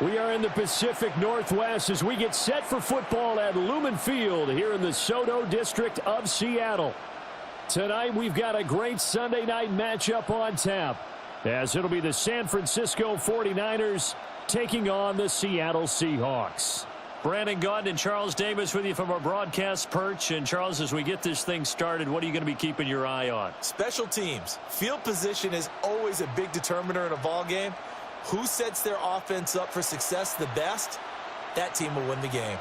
We are in the Pacific Northwest as we get set for football at Lumen Field here in the Soto District of Seattle. Tonight we've got a great Sunday night matchup on tap, as it'll be the San Francisco 49ers taking on the Seattle Seahawks. Brandon Gaudin and Charles Davis with you from our broadcast perch. And Charles, as we get this thing started, what are you going to be keeping your eye on? Special teams. Field position is always a big determiner in a ball game. Who sets their offense up for success the best, that team will win the game.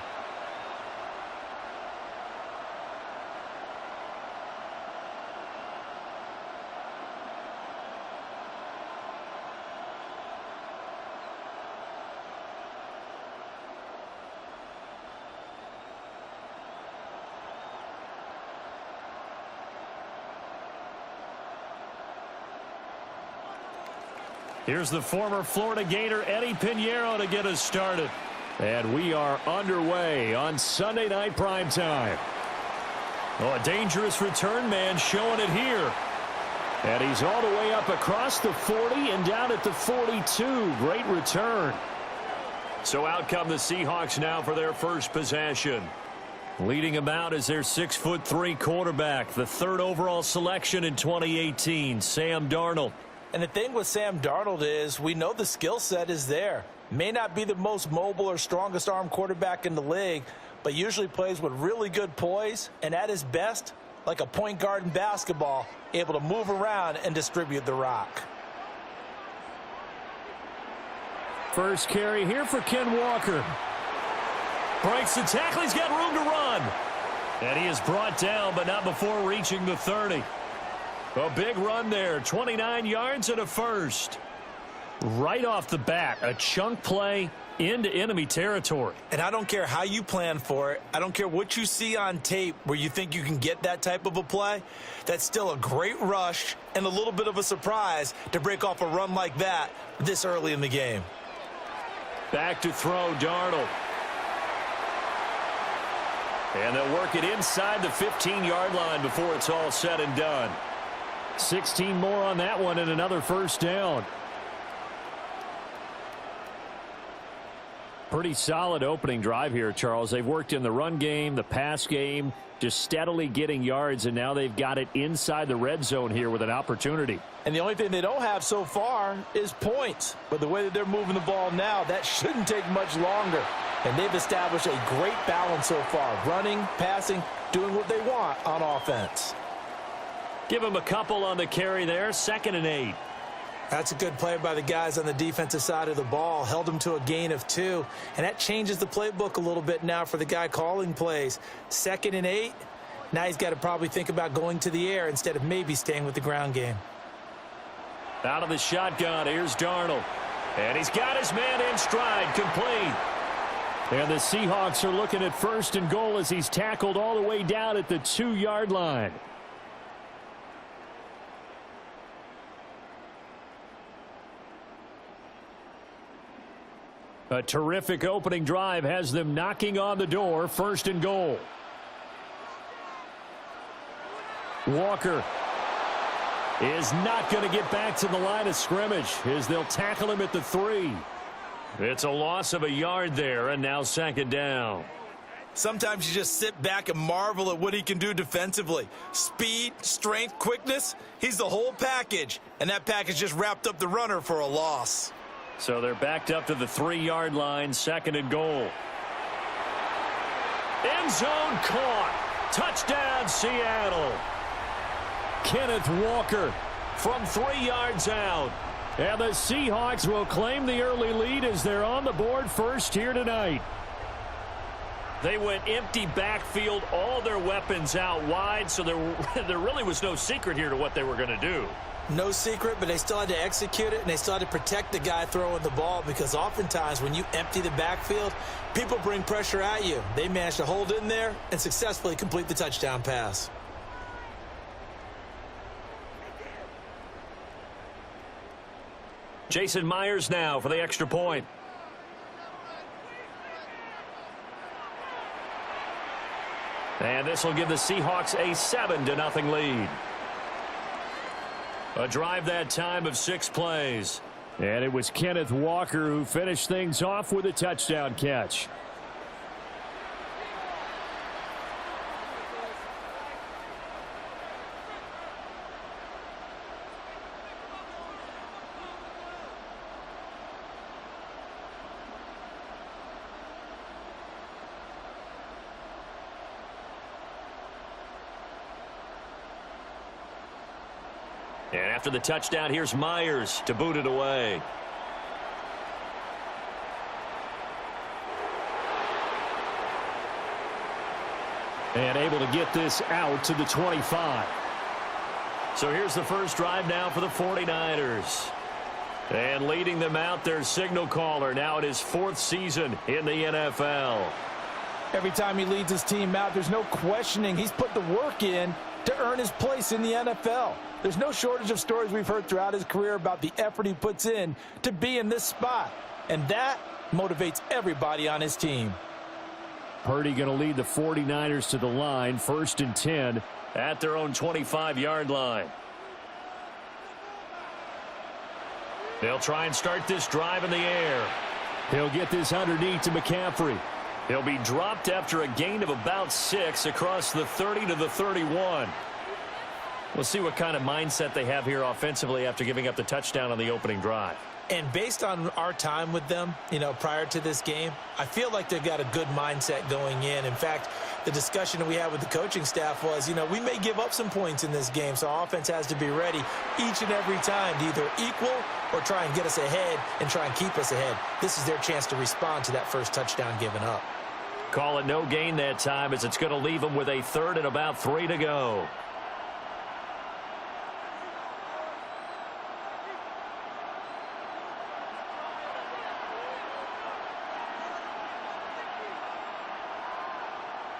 Here's the former Florida Gator Eddie Pinheiro to get us started. And we are underway on Sunday night primetime. Oh, a dangerous return man showing it here. And he's all the way up across the 40 and down at the 42. Great return. So out come the Seahawks now for their first possession. Leading them out is their 6'3" quarterback, the third overall selection in 2018, Sam Darnold. And the thing with Sam Darnold is we know the skill set is there. May not be the most mobile or strongest arm quarterback in the league, but usually plays with really good poise, and at his best, like a point guard in basketball, able to move around and distribute the rock. First carry here for Ken Walker. Breaks the tackle. He's got room to run. And he is brought down, but not before reaching the 30. A big run there, 29 yards and a first. Right off the bat, a chunk play into enemy territory. And I don't care how you plan for it. I don't care what you see on tape where you think you can get that type of a play. That's still a great rush and a little bit of a surprise to break off a run like that this early in the game. Back to throw, Darnold. And they'll work it inside the 15-yard line before it's all said and done. 16 more on that one and another first down. Pretty solid opening drive here, Charles. They've worked in the run game, the pass game, just steadily getting yards, and now they've got it inside the red zone here with an opportunity. And the only thing they don't have so far is points. But the way that they're moving the ball now, that shouldn't take much longer. And they've established a great balance so far. Running, passing, doing what they want on offense. Give him a couple on the carry there, 2nd and 8. That's a good play by the guys on the defensive side of the ball. Held them to a gain of 2. And that changes the playbook a little bit now for the guy calling plays. 2nd and 8. Now he's got to probably think about going to the air instead of maybe staying with the ground game. Out of the shotgun, here's Darnold. And he's got his man in stride, complete. And the Seahawks are looking at 1st and goal as he's tackled all the way down at the 2-yard line. A terrific opening drive has them knocking on the door. 1st and goal. Walker is not going to get back to the line of scrimmage as they'll tackle him at the 3. It's a loss of a yard there, and now 2nd down. Sometimes you just sit back and marvel at what he can do defensively. Speed, strength, quickness, he's the whole package. And that package just wrapped up the runner for a loss. So they're backed up to the 3-yard line, 2nd and goal. End zone caught. Touchdown, Seattle. Kenneth Walker from 3 yards out. And the Seahawks will claim the early lead as they're on the board first here tonight. They went empty backfield, all their weapons out wide, so there really was no secret here to what they were going to do. No secret, but they still had to execute it, and they still had to protect the guy throwing the ball, because oftentimes when you empty the backfield, people bring pressure at you. They managed to hold in there and successfully complete the touchdown pass. Jason Myers now for the extra point. And this will give the Seahawks a 7-0 lead. A drive that time of 6 plays. And it was Kenneth Walker who finished things off with a touchdown catch. And after the touchdown, here's Myers to boot it away. And able to get this out to the 25. So here's the first drive now for the 49ers. And leading them out, their signal caller, now at his 4th season in the NFL. Every time he leads his team out, there's no questioning. He's put the work in to earn his place in the NFL. There's no shortage of stories we've heard throughout his career about the effort he puts in to be in this spot. And that motivates everybody on his team. Purdy going to lead the 49ers to the line, 1st and 10. At their own 25-yard line. They'll try and start this drive in the air. He'll get this underneath to McCaffrey. He'll be dropped after a gain of about 6 across the 30 to the 31. We'll see what kind of mindset they have here offensively after giving up the touchdown on the opening drive. And based on our time with them, prior to this game, I feel like they've got a good mindset going in. In fact, the discussion that we had with the coaching staff was, we may give up some points in this game, so our offense has to be ready each and every time to either equal or try and get us ahead and try and keep us ahead. This is their chance to respond to that first touchdown given up. Call it no gain that time, as it's going to leave them with a 3rd and about 3 to go.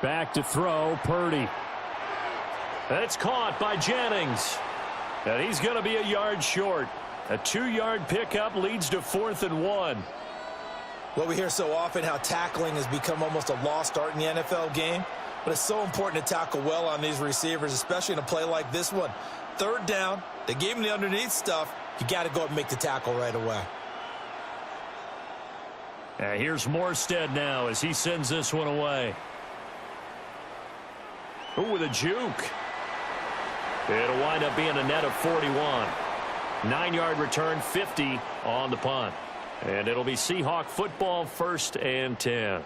Back to throw, Purdy. That's caught by Jennings. And he's going to be a yard short. A 2-yard pickup leads to 4th and 1. Well, we hear so often how tackling has become almost a lost art in the NFL game. But it's so important to tackle well on these receivers, especially in a play like this one. 3rd down, they gave him the underneath stuff. You got to go up and make the tackle right away. And here's Morstead now as he sends this one away. Ooh, with a juke. It'll wind up being a net of 41. 9-yard return, 50 on the punt. And it'll be Seahawk football, 1st and 10.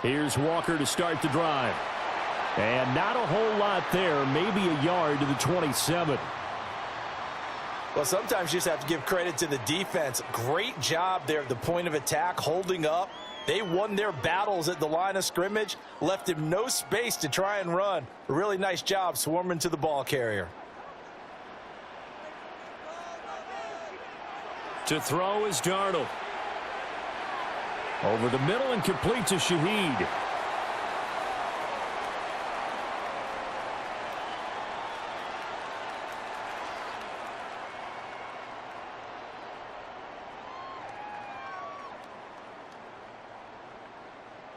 Here's Walker to start the drive. And not a whole lot there, maybe a yard to the 27. Well, sometimes you just have to give credit to the defense. Great job there at the point of attack, holding up. They won their battles at the line of scrimmage, left him no space to try and run. A really nice job swarming to the ball carrier. To throw is Darnold. Over the middle and complete to Shaheed.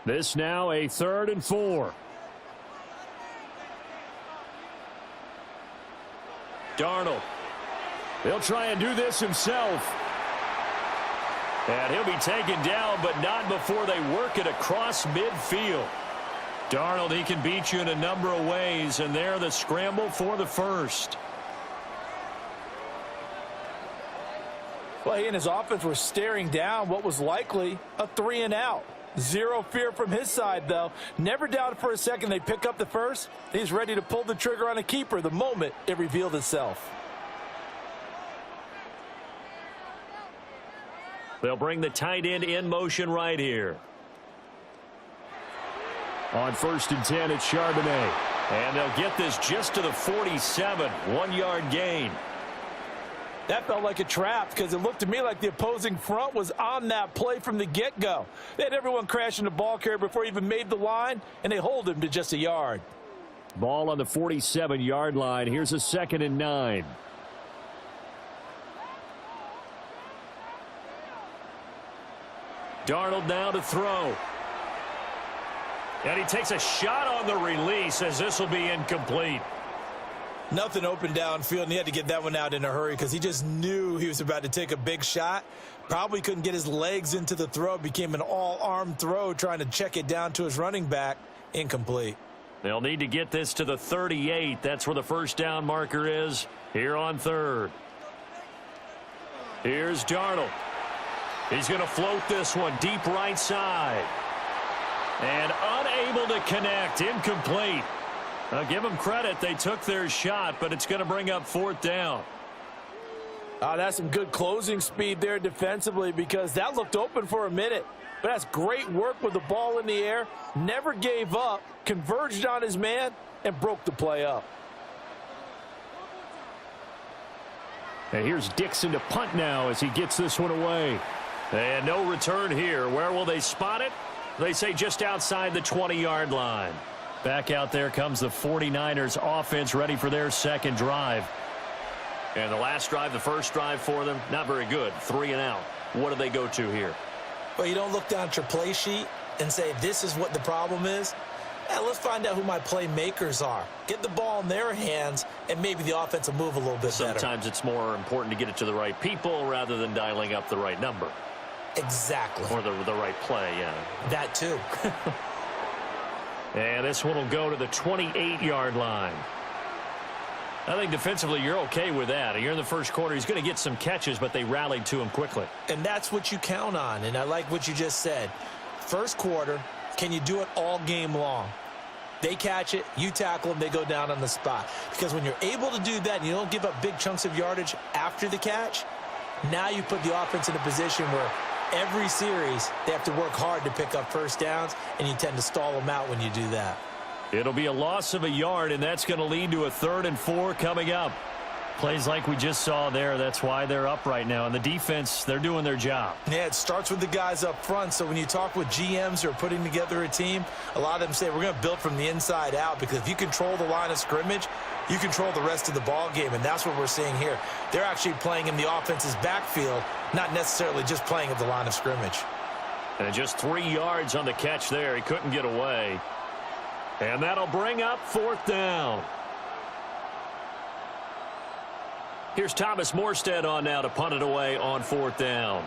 This now a 3rd and 4. Darnold. He'll try and do this himself. And he'll be taken down, but not before they work it across midfield. Darnold, he can beat you in a number of ways, and they're the scramble for the 1st. Well, he and his offense were staring down what was likely a 3-and-out. Zero fear from his side, though. Never doubted for a second they'd pick up the 1st. He's ready to pull the trigger on a keeper the moment it revealed itself. They'll bring the tight end in motion right here. On 1st and 10, it's Charbonnet. And they'll get this just to the 47. 1-yard gain. That felt like a trap because it looked to me like the opposing front was on that play from the get-go. They had everyone crashing the ball carrier before he even made the line, and they hold him to just a yard. Ball on the 47-yard line. Here's a 2nd and 9. Darnold now to throw. And he takes a shot on the release as this will be incomplete. Nothing open downfield, and he had to get that one out in a hurry because he just knew he was about to take a big shot. Probably couldn't get his legs into the throw. Became an all-arm throw trying to check it down to his running back. Incomplete. They'll need to get this to the 38. That's where the first down marker is here on 3rd. Here's Darnold. He's going to float this one deep right side. And unable to connect. Incomplete. I'll give them credit. They took their shot, but it's going to bring up 4th down. That's some good closing speed there defensively because that looked open for a minute. But that's great work with the ball in the air. Never gave up, converged on his man, and broke the play up. And here's Dixon to punt now as he gets this one away. And no return here. Where will they spot it? They say just outside the 20-yard line. Back out there comes the 49ers offense ready for their second drive. And the last drive, the first drive for them, not very good. 3 and out. What do they go to here? Well, you don't look down at your play sheet and say, this is what the problem is. Let's find out who my playmakers are. Get the ball in their hands, and maybe the offense will move a little bit better. Sometimes it's more important to get it to the right people rather than dialing up the right number. Exactly. Or the right play, yeah. That too. And this one will go to the 28-yard line. I think defensively you're okay with that. You're in the first quarter. He's going to get some catches, but they rallied to him quickly. And that's what you count on, and I like what you just said. First quarter, can you do it all game long? They catch it, you tackle them, they go down on the spot. Because when you're able to do that and you don't give up big chunks of yardage after the catch, now you put the offense in a position where every series they have to work hard to pick up first downs, and you tend to stall them out when you do that. It'll be a loss of a yard, and that's going to lead to a 3rd and 4 coming up. Plays like we just saw there. That's why they're up right now. And the defense, they're doing their job. Yeah, it starts with the guys up front. So when you talk with GMs who are putting together a team, a lot of them say we're going to build from the inside out, because if you control the line of scrimmage, you control the rest of the ball game, and that's what we're seeing here. They're actually playing in the offense's backfield, not necessarily just playing at the line of scrimmage. And just 3 yards on the catch there. He couldn't get away. And that'll bring up 4th down. Here's Thomas Morstead on now to punt it away on 4th down.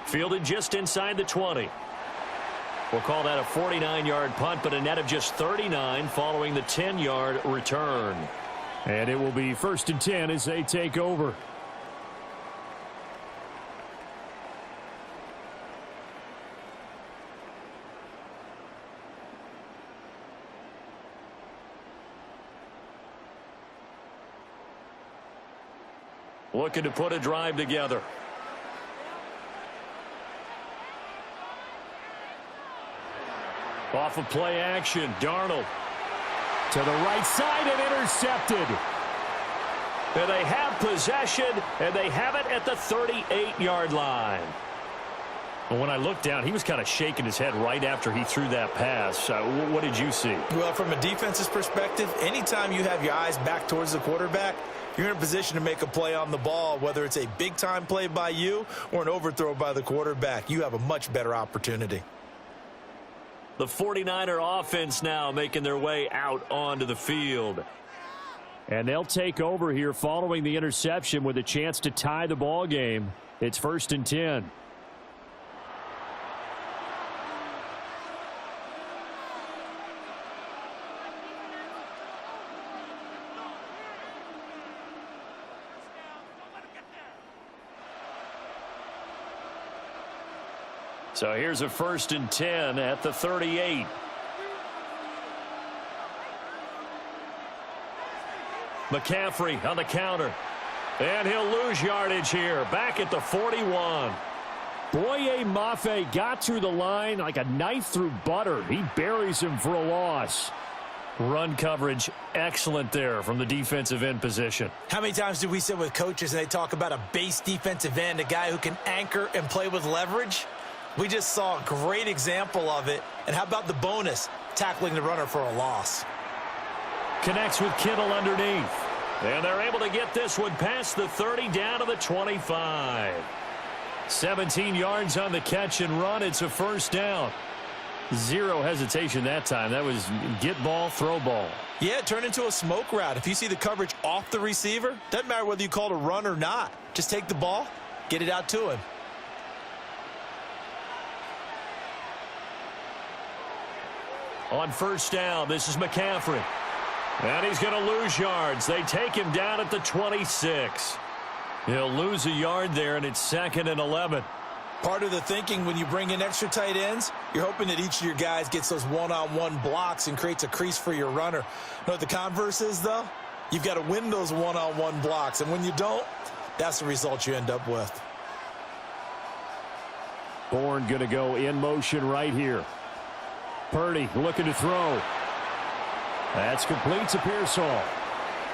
Fielded just inside the 20. We'll call that a 49-yard punt, but a net of just 39 following the 10-yard return. And it will be 1st and 10 as they take over. Looking to put a drive together. Off of play action, Darnold. To the right side and intercepted. And they have possession, and they have it at the 38-yard line. Well, when I looked down, he was kind of shaking his head right after he threw that pass. What did you see? Well, from a defense's perspective, anytime you have your eyes back towards the quarterback, you're in a position to make a play on the ball, whether it's a big-time play by you or an overthrow by the quarterback. You have a much better opportunity. The 49er offense now making their way out onto the field. And they'll take over here following the interception with a chance to tie the ball game. It's 1st and 10. So here's a 1st and 10 at the 38. McCaffrey on the counter. And he'll lose yardage here. Back at the 41. Boye Mafe got through the line like a knife through butter. He buries him for a loss. Run coverage excellent there from the defensive end position. How many times do we sit with coaches and they talk about a base defensive end, a guy who can anchor and play with leverage? We just saw a great example of it. And how about the bonus, tackling the runner for a loss? Connects with Kittle underneath. And they're able to get this one past the 30 down to the 25. 17 yards on the catch and run. It's a first down. Zero hesitation that time. That was get ball, throw ball. Yeah, it turned into a smoke route. If you see the coverage off the receiver, doesn't matter whether you call it a run or not. Just take the ball, get it out to him. On first down, this is McCaffrey. And he's going to lose yards. They take him down at the 26. He'll lose a yard there, and it's 2nd and 11. Part of the thinking when you bring in extra tight ends, you're hoping that each of your guys gets those one-on-one blocks and creates a crease for your runner. You know what the converse is, though? You've got to win those one-on-one blocks, and when you don't, that's the result you end up with. Bourne going to go in motion right here. Purdy looking to throw. That's complete to Pearsall.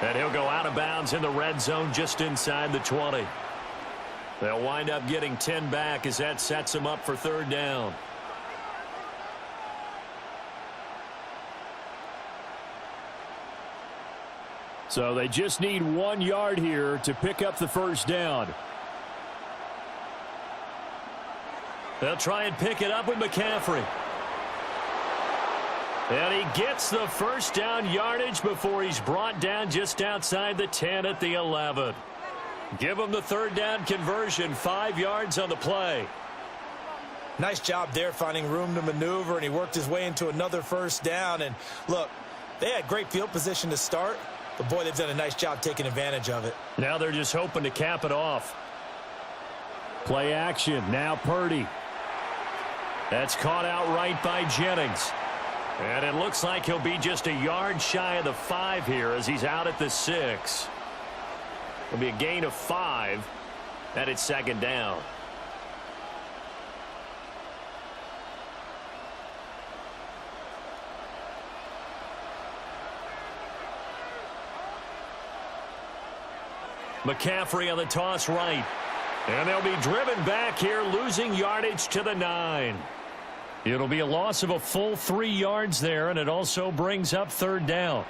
And he'll go out of bounds in the red zone just inside the 20. They'll wind up getting 10 back as that sets them up for 3rd down. So they just need 1 yard here to pick up the first down. They'll try and pick it up with McCaffrey. And he gets the first down yardage before he's brought down just outside the 10 at the 11. Give him the 3rd down conversion, 5 yards on the play. Nice job there finding room to maneuver, and he worked his way into another first down. And look, they had great field position to start, but boy, they've done a nice job taking advantage of it. Now they're just hoping to cap it off. Play action. Now Purdy. That's caught out right by Jennings. And it looks like he'll be just a yard shy of the 5 here as he's out at the 6. It'll be a gain of 5, and it's 2nd down. McCaffrey on the toss right. And they'll be driven back here, losing yardage to the 9. It'll be a loss of a full 3 yards there, and it also brings up 3rd down.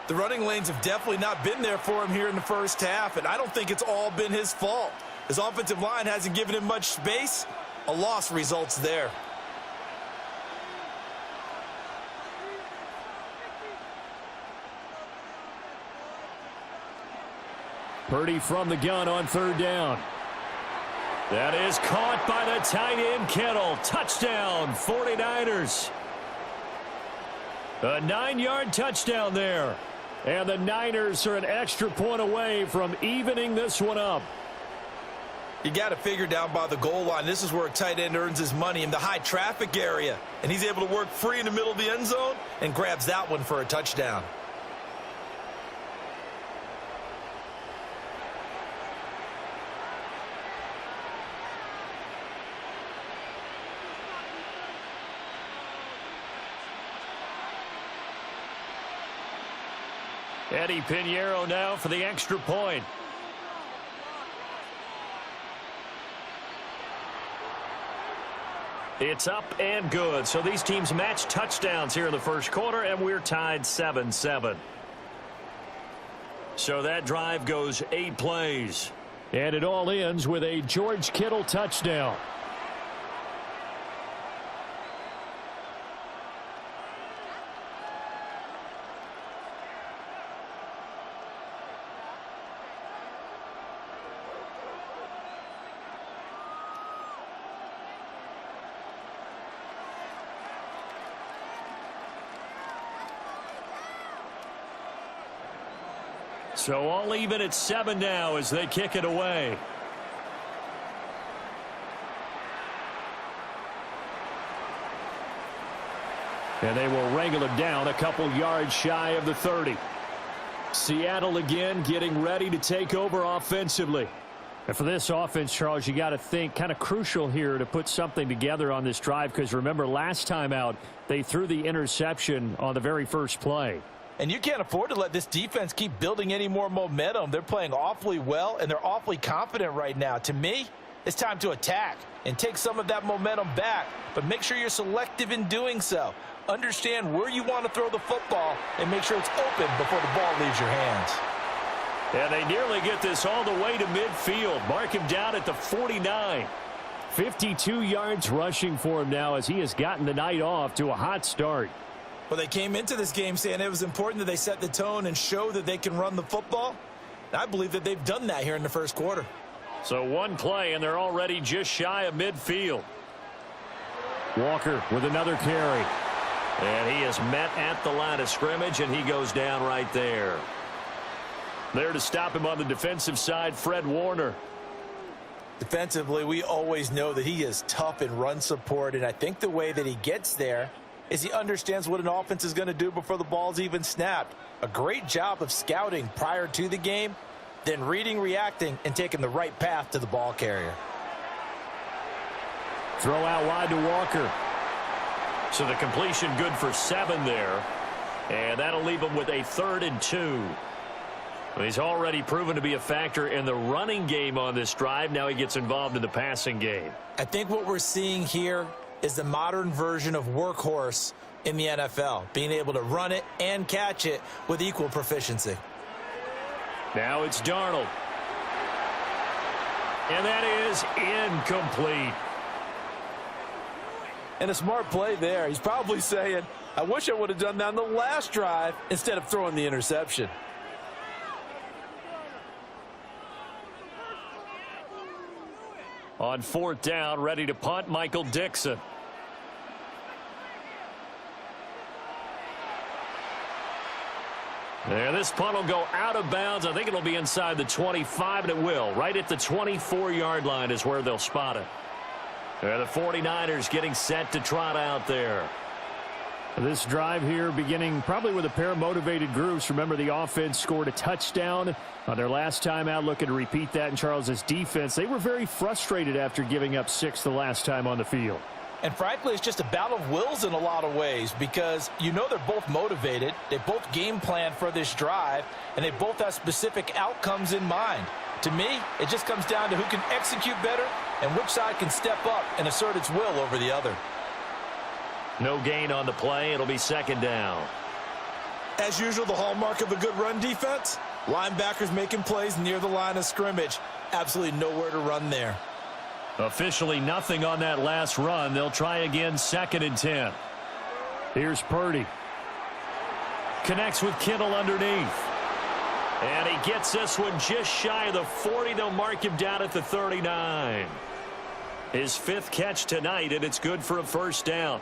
The running lanes have definitely not been there for him here in the first half, and I don't think it's all been his fault. His offensive line hasn't given him much space. A loss results there. Purdy from the gun on 3rd down. That is caught by the tight end, Kittle. Touchdown, 49ers. A 9-yard touchdown there. And the Niners are an extra point away from evening this one up. You got to figure down by the goal line. This is where a tight end earns his money, in the high traffic area. And he's able to work free in the middle of the end zone and grabs that one for a touchdown. Eddie Pinheiro now for the extra point. It's up and good. So these teams match touchdowns here in the first quarter, and we're tied 7-7. So that drive goes 8 plays. And it all ends with a George Kittle touchdown. So all even at 7 now as they kick it away. And they will wrangle it down a couple yards shy of the 30. Seattle again getting ready to take over offensively. And for this offense, Charles, you got to think kind of crucial here to put something together on this drive, because remember last time out they threw the interception on the very first play. And you can't afford to let this defense keep building any more momentum. They're playing awfully well, and they're awfully confident right now. To me, it's time to attack and take some of that momentum back, but make sure you're selective in doing so. Understand where you want to throw the football and make sure it's open before the ball leaves your hands. And they nearly get this all the way to midfield. Mark him down at the 49. 52 yards rushing for him now as he has gotten the night off to a hot start. Well, they came into this game saying it was important that they set the tone and show that they can run the football. And I believe that they've done that here in the first quarter. So one play, and they're already just shy of midfield. Walker with another carry. And he is met at the line of scrimmage, and he goes down right there. There to stop him on the defensive side, Fred Warner. Defensively, we always know that he is tough in run support, and I think the way that he gets there is he understands what an offense is going to do before the ball's even snapped. A great job of scouting prior to the game, then reading, reacting, and taking the right path to the ball carrier. Throw out wide to Walker. So the completion good for 7 there. And that'll leave him with a 3rd and 2. He's already proven to be a factor in the running game on this drive. Now he gets involved in the passing game. I think what we're seeing here is the modern version of workhorse in the NFL, being able to run it and catch it with equal proficiency. Now it's Darnold. And that is incomplete. And a smart play there. He's probably saying, I wish I would have done that on the last drive instead of throwing the interception. On 4th down, ready to punt, Michael Dixon. And this punt will go out of bounds. I think it'll be inside the 25, and it will. Right at the 24-yard line is where they'll spot it. And the 49ers getting set to trot out there. This drive here beginning probably with a pair of motivated groups. Remember, the offense scored a touchdown on their last time out. Looking to repeat that in Charles's defense. They were very frustrated after giving up 6 the last time on the field. And frankly, it's just a battle of wills in a lot of ways, because you know they're both motivated. They both game plan for this drive, and they both have specific outcomes in mind. To me, it just comes down to who can execute better and which side can step up and assert its will over the other. No gain on the play. It'll be 2nd down. As usual, the hallmark of a good run defense, linebackers making plays near the line of scrimmage. Absolutely nowhere to run there. Officially nothing on that last run. They'll try again, 2nd and 10. Here's Purdy. Connects with Kittle underneath. And he gets this one just shy of the 40. They'll mark him down at the 39. His 5th catch tonight, and it's good for a 1st down.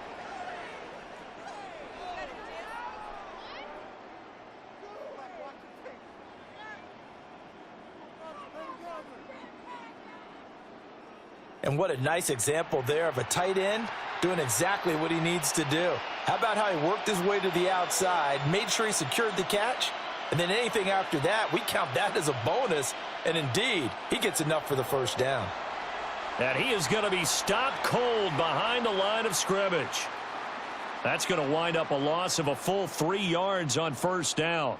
And what a nice example there of a tight end doing exactly what he needs to do. How about how he worked his way to the outside, made sure he secured the catch, and then anything after that, we count that as a bonus. And indeed, he gets enough for the 1st down. And he is going to be stopped cold behind the line of scrimmage. That's going to wind up a loss of a full 3 yards on 1st down.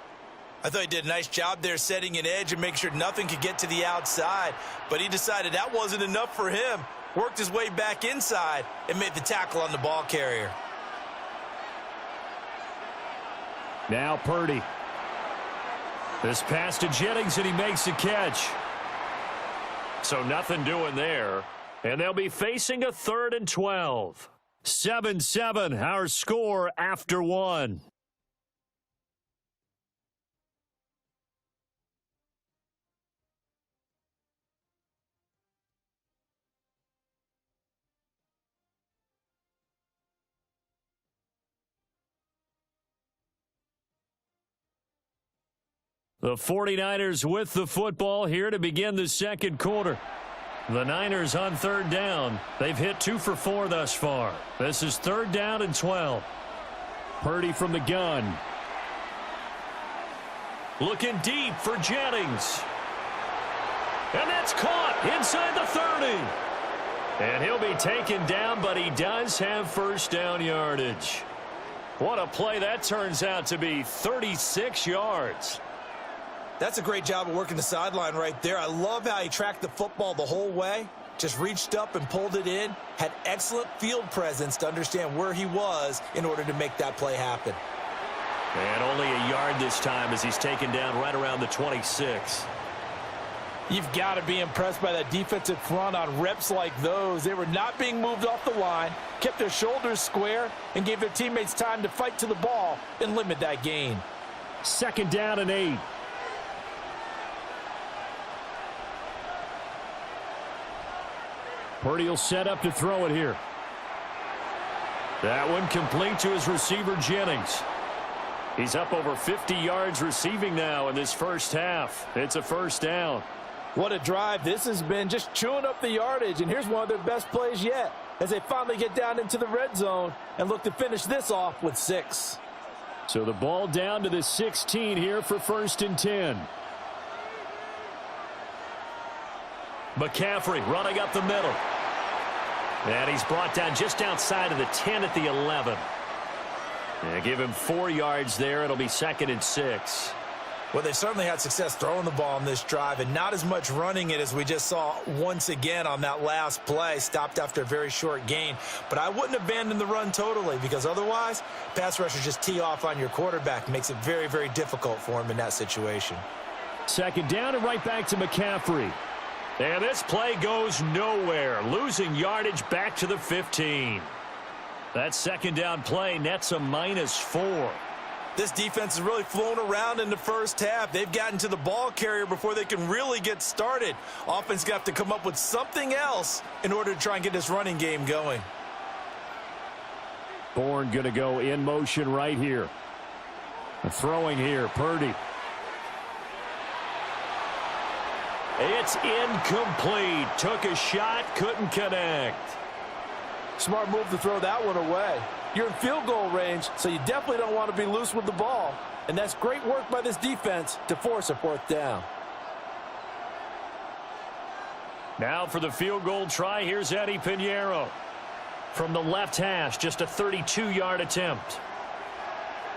I thought he did a nice job there setting an edge and make sure nothing could get to the outside. But he decided that wasn't enough for him. Worked his way back inside and made the tackle on the ball carrier. Now Purdy. This pass to Jennings, and he makes the catch. So nothing doing there. And they'll be facing a 3rd and 12. 7-7, our score after 1. The 49ers with the football here to begin the 2nd quarter. The Niners on 3rd down. They've hit 2 for 4 thus far. This is 3rd down and 12. Purdy from the gun. Looking deep for Jennings. And that's caught inside the 30. And he'll be taken down, but he does have first down yardage. What a play that turns out to be, 36 yards. That's a great job of working the sideline right there. I love how he tracked the football the whole way. Just reached up and pulled it in. Had excellent field presence to understand where he was in order to make that play happen. And only a yard this time as he's taken down right around the 26. You've got to be impressed by that defensive front on reps like those. They were not being moved off the line, kept their shoulders square, and gave their teammates time to fight to the ball and limit that gain. 2nd down and 8. Purdy will set up to throw it here. That one complete to his receiver, Jennings. He's up over 50 yards receiving now in this first half. It's a first down. What a drive this has been, just chewing up the yardage, and here's one of their best plays yet as they finally get down into the red zone and look to finish this off with 6. So the ball down to the 16 here for 1st and 10. McCaffrey running up the middle. And he's brought down just outside of the 10 at the 11. And give him 4 yards there. It'll be 2nd and 6. Well, they certainly had success throwing the ball on this drive and not as much running it as we just saw once again on that last play. Stopped after a very short gain. But I wouldn't abandon the run totally because otherwise, pass rushers just tee off on your quarterback. Makes it very, very difficult for him in that situation. 2nd down and right back to McCaffrey. And this play goes nowhere. Losing yardage back to the 15. That 2nd down play nets a -4. This defense has really flown around in the first half. They've gotten to the ball carrier before they can really get started. Offense going to have to come up with something else in order to try and get this running game going. Bourne going to go in motion right here. Throwing here, Purdy. It's incomplete. Took a shot, couldn't connect. Smart move to throw that one away. You're in field goal range, so you definitely don't want to be loose with the ball. And that's great work by this defense to force a 4th down. Now for the field goal try, here's Eddie Pinheiro. From the left hash, just a 32-yard attempt.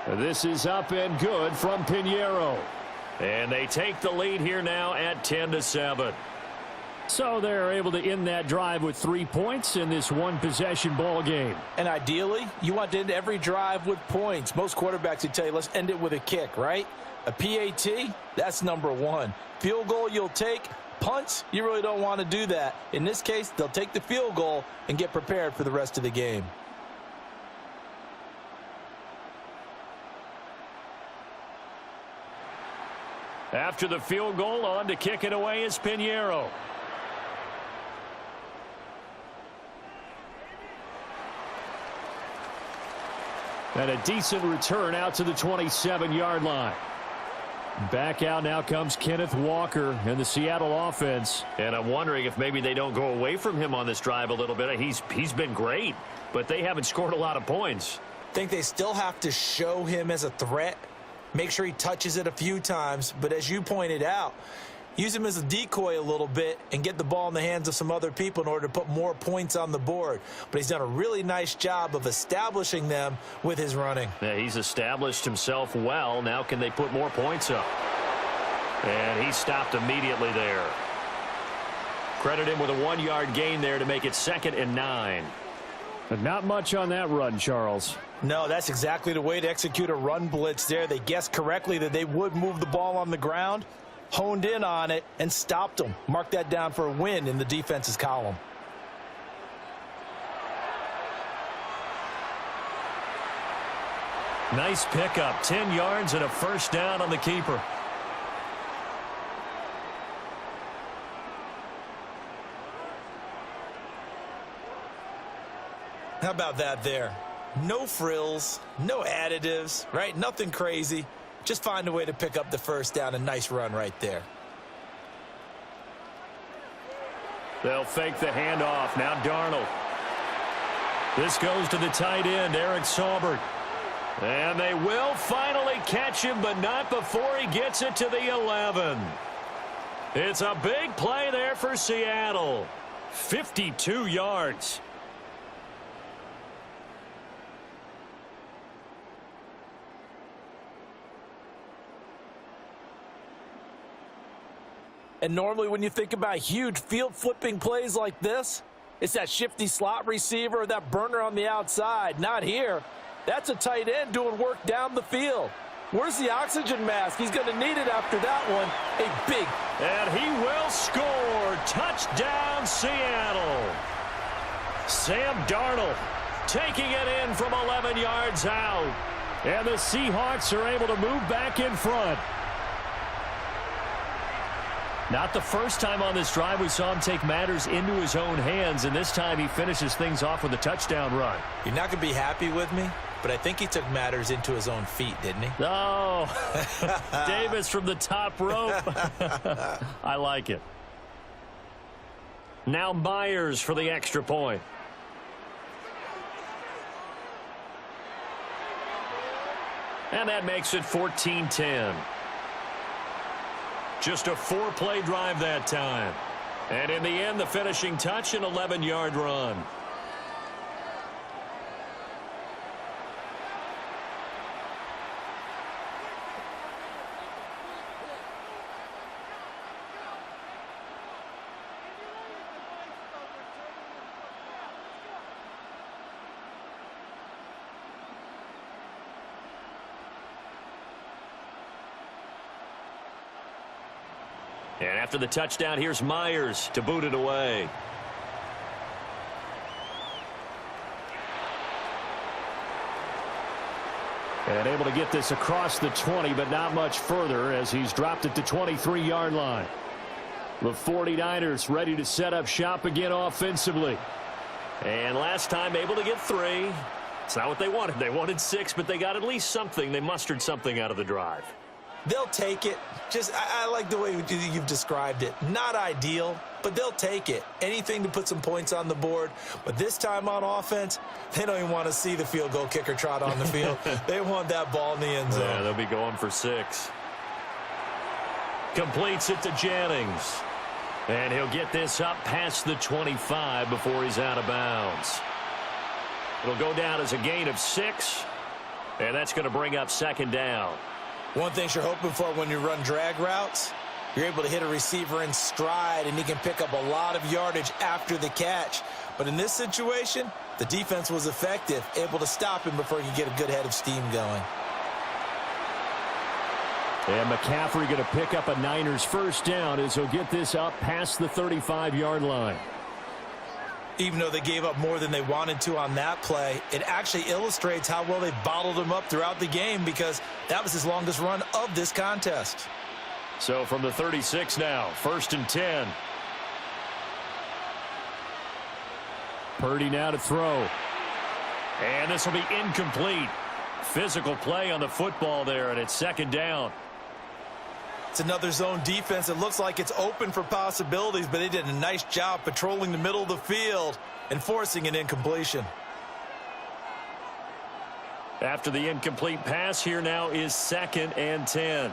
This is up and good from Pinheiro. And they take the lead here now at 10-7. So they're able to end that drive with 3 points in this one-possession ball game. And ideally, you want to end every drive with points. Most quarterbacks would tell you, let's end it with a kick, right? A PAT, that's number 1. Field goal you'll take. Punts, you really don't want to do that. In this case, they'll take the field goal and get prepared for the rest of the game. After the field goal, on to kick it away is Pinheiro. And a decent return out to the 27-yard line. Back out now comes Kenneth Walker and the Seattle offense. And I'm wondering if maybe they don't go away from him on this drive a little bit. He's been great, but they haven't scored a lot of points. I think they still have to show him as a threat. Make sure he touches it a few times. But as you pointed out, use him as a decoy a little bit and get the ball in the hands of some other people in order to put more points on the board. But he's done a really nice job of establishing them with his running. Yeah, he's established himself well. Now can they put more points up? And he stopped immediately there. Credit him with a 1-yard gain there to make it 2nd and 9. But not much on that run, Charles. No, that's exactly the way to execute a run blitz there. They guessed correctly that they would move the ball on the ground, honed in on it, and stopped them. Mark that down for a win in the defense's column. Nice pickup, 10 yards and a first down on the keeper. How about that there? No frills, no additives, right? Nothing crazy. Just find a way to pick up the first down. A nice run right there. They'll fake the handoff. Now Darnold. This goes to the tight end, Eric Saubert. And they will finally catch him, but not before he gets it to the 11. It's a big play there for Seattle. 52 yards. And normally when you think about huge field flipping plays like this, it's that shifty slot receiver or that burner on the outside. Not here. That's a tight end doing work down the field. Where's the oxygen mask? He's going to need it after that one. A big. And he will score. Touchdown, Seattle. Sam Darnold taking it in from 11 yards out. And the Seahawks are able to move back in front. Not the first time on this drive we saw him take matters into his own hands, and this time he finishes things off with a touchdown run. You're not going to be happy with me, but I think he took matters into his own feet, didn't he? Oh, Davis from the top rope. I like it. Now Myers for the extra point. And that makes it 14-10. Just a 4-play drive that time. And in the end, the finishing touch, an 11-yard run. And after the touchdown, here's Myers to boot it away. And able to get this across the 20, but not much further as he's dropped it to 23-yard line. The 49ers ready to set up shop again offensively. And last time able to get 3. It's not what they wanted. They wanted 6, but they got at least something. They mustered something out of the drive. They'll take it. I like the way you've described it. Not ideal, but they'll take it. Anything to put some points on the board. But this time on offense, they don't even want to see the field goal kicker trot on the field. They want that ball in the end zone. Yeah, they'll be going for 6. Completes it to Jennings. And he'll get this up past the 25 before he's out of bounds. It'll go down as a gain of 6. And that's going to bring up second down. One thing you're hoping for when you run drag routes, you're able to hit a receiver in stride, and he can pick up a lot of yardage after the catch. But in this situation, the defense was effective, able to stop him before he could get a good head of steam going. And McCaffrey going to pick up a Niners first down as he'll get this up past the 35-yard line. Even though they gave up more than they wanted to on that play, it actually illustrates how well they bottled him up throughout the game because that was his longest run of this contest. So from the 36 now, 1st and 10. Purdy now to throw. And this will be incomplete. Physical play on the football there, and it's second down. It's another zone defense. It looks like it's open for possibilities, but they did a nice job patrolling the middle of the field and forcing an incompletion. After the incomplete pass, here now is 2nd and 10.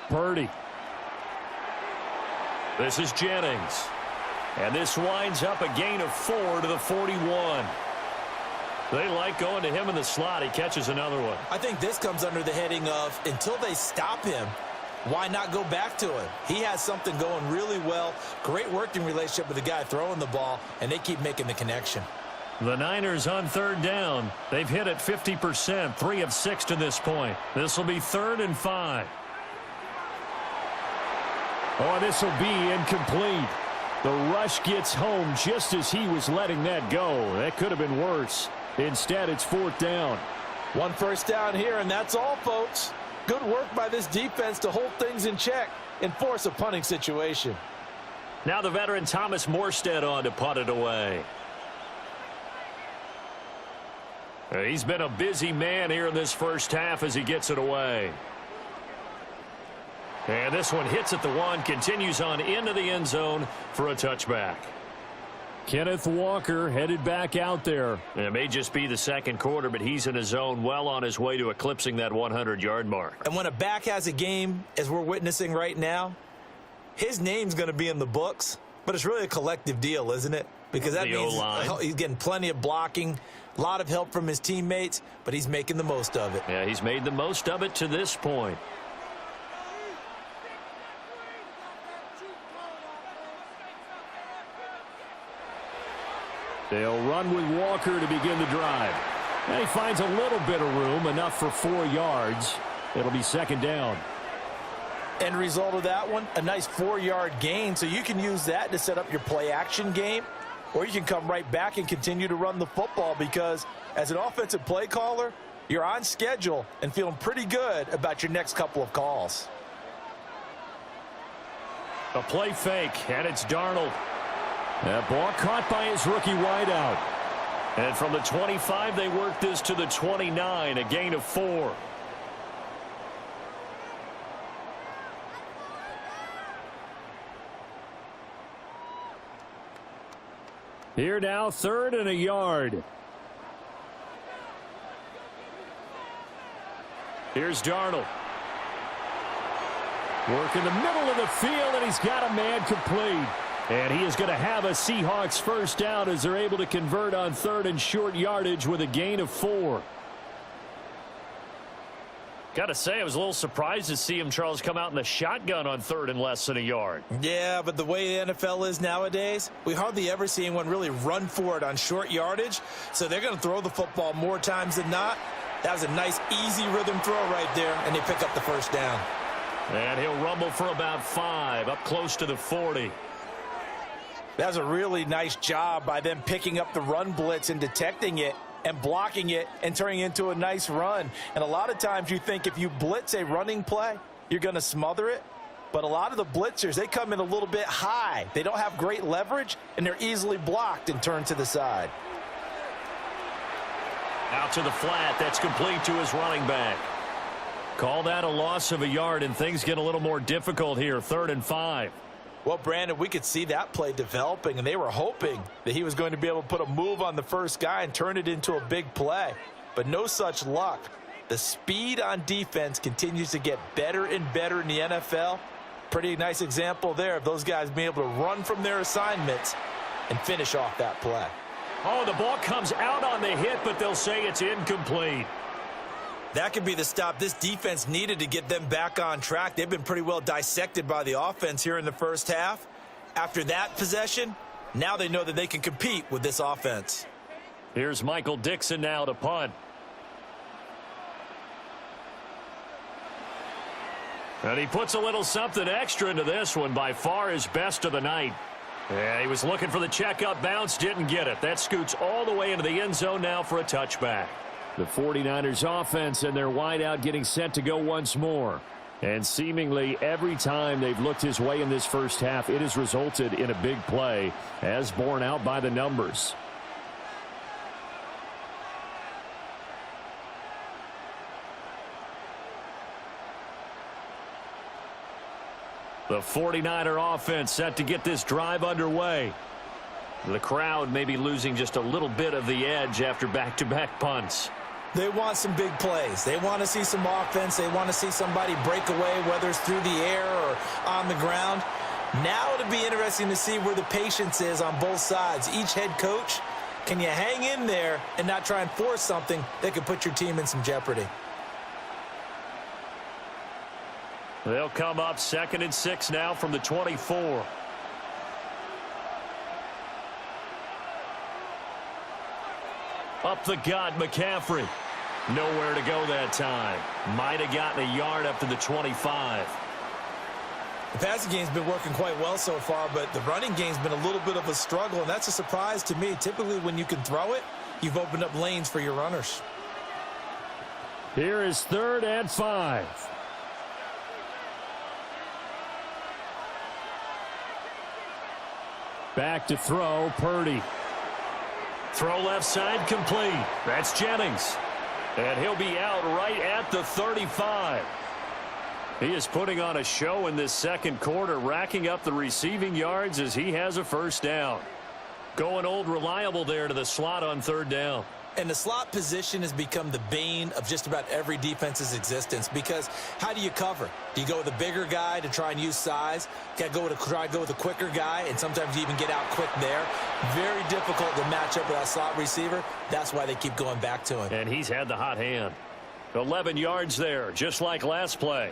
Purdy. This is Jennings. And this winds up a gain of 4 to the 41. They like going to him in the slot. He catches another one. I think this comes under the heading of until they stop him, why not go back to him? He has something going really well. Great working relationship with the guy throwing the ball, and they keep making the connection. The Niners on 3rd down. They've hit it 50%, 3 of 6 to this point. This will be 3rd and 5. Oh, this will be incomplete. The rush gets home just as he was letting that go. That could have been worse. Instead, it's 4th down. 1 first down here, and that's all, folks. Good work by this defense to hold things in check and force a punting situation. Now the veteran Thomas Morstead on to punt it away. He's been a busy man here in this first half as he gets it away. And this one hits at the 1, continues on into the end zone for a touchback. Kenneth Walker headed back out there. It may just be the second quarter, but he's in his zone, well on his way to eclipsing that 100-yard mark. And when a back has a game, as we're witnessing right now, his name's going to be in the books, but it's really a collective deal, isn't it? Because that means he's getting plenty of blocking, a lot of help from his teammates, but he's making the most of it. Yeah, he's made the most of it to this point. They'll run with Walker to begin the drive. And he finds a little bit of room, enough for 4 yards. It'll be second down. End result of that one, a nice 4-yard gain, so you can use that to set up your play-action game, or you can come right back and continue to run the football because as an offensive play caller, you're on schedule and feeling pretty good about your next couple of calls. A play fake, and it's Darnold. That ball caught by his rookie wideout. And from the 25, they work this to the 29, a gain of 4. Here now, 3rd and a yard. Here's Darnold. Work in the middle of the field, and he's got a man complete. And he is going to have a Seahawks first down as they're able to convert on 3rd and short yardage with a gain of 4. Got to say, I was a little surprised to see him, Charles, come out in the shotgun on 3rd and less than a yard. Yeah, but the way the NFL is nowadays, we hardly ever see anyone really run for it on short yardage. So they're going to throw the football more times than not. That was a nice, easy rhythm throw right there, and they pick up the first down. And he'll rumble for about 5, up close to the 40. That was a really nice job by them picking up the run blitz and detecting it and blocking it and turning it into a nice run. And a lot of times you think if you blitz a running play, you're going to smother it. But a lot of the blitzers, they come in a little bit high. They don't have great leverage, and they're easily blocked and turned to the side. Out to the flat. That's complete to his running back. Call that a loss of a yard, and things get a little more difficult here. 3rd and 5. Well, Brandon, we could see that play developing, and they were hoping that he was going to be able to put a move on the first guy and turn it into a big play. But no such luck. The speed on defense continues to get better and better in the NFL. Pretty nice example there of those guys being able to run from their assignments and finish off that play. Oh, the ball comes out on the hit, but they'll say it's incomplete. That could be the stop this defense needed to get them back on track. They've been pretty well dissected by the offense here in the first half. After that possession, now they know that they can compete with this offense. Here's Michael Dixon now to punt. And he puts a little something extra into this one, by far his best of the night. Yeah, he was looking for the checkup bounce, didn't get it. That scoots all the way into the end zone now for a touchback. The 49ers offense and their wideout getting set to go once more. And seemingly every time they've looked his way in this first half, it has resulted in a big play, as borne out by the numbers. The 49er offense set to get this drive underway. The crowd may be losing just a little bit of the edge after back-to-back punts. They want some big plays. They want to see some offense. They want to see somebody break away, whether it's through the air or on the ground. Now it'll be interesting to see where the patience is on both sides. Each head coach, can you hang in there and not try and force something that could put your team in some jeopardy? They'll come up 2nd and 6 now from the 24. Up the gut, McCaffrey. Nowhere to go that time. Might have gotten a yard up to the 25. The passing game's been working quite well so far, but the running game's been a little bit of a struggle, and that's a surprise to me. Typically, when you can throw it, you've opened up lanes for your runners. Here is 3rd and 5. Back to throw, Purdy. Throw left side complete. That's Jennings. And he'll be out right at the 35. He is putting on a show in this second quarter, racking up the receiving yards as he has a first down. Going old reliable there to the slot on third down. And the slot position has become the bane of just about every defense's existence, because how do you cover? Do you go with a bigger guy to try and use size? Got to try to go with a quicker guy, and sometimes you even get out quick there. Very difficult to match up with that slot receiver. That's why they keep going back to him. And he's had the hot hand. 11 yards there, just like last play.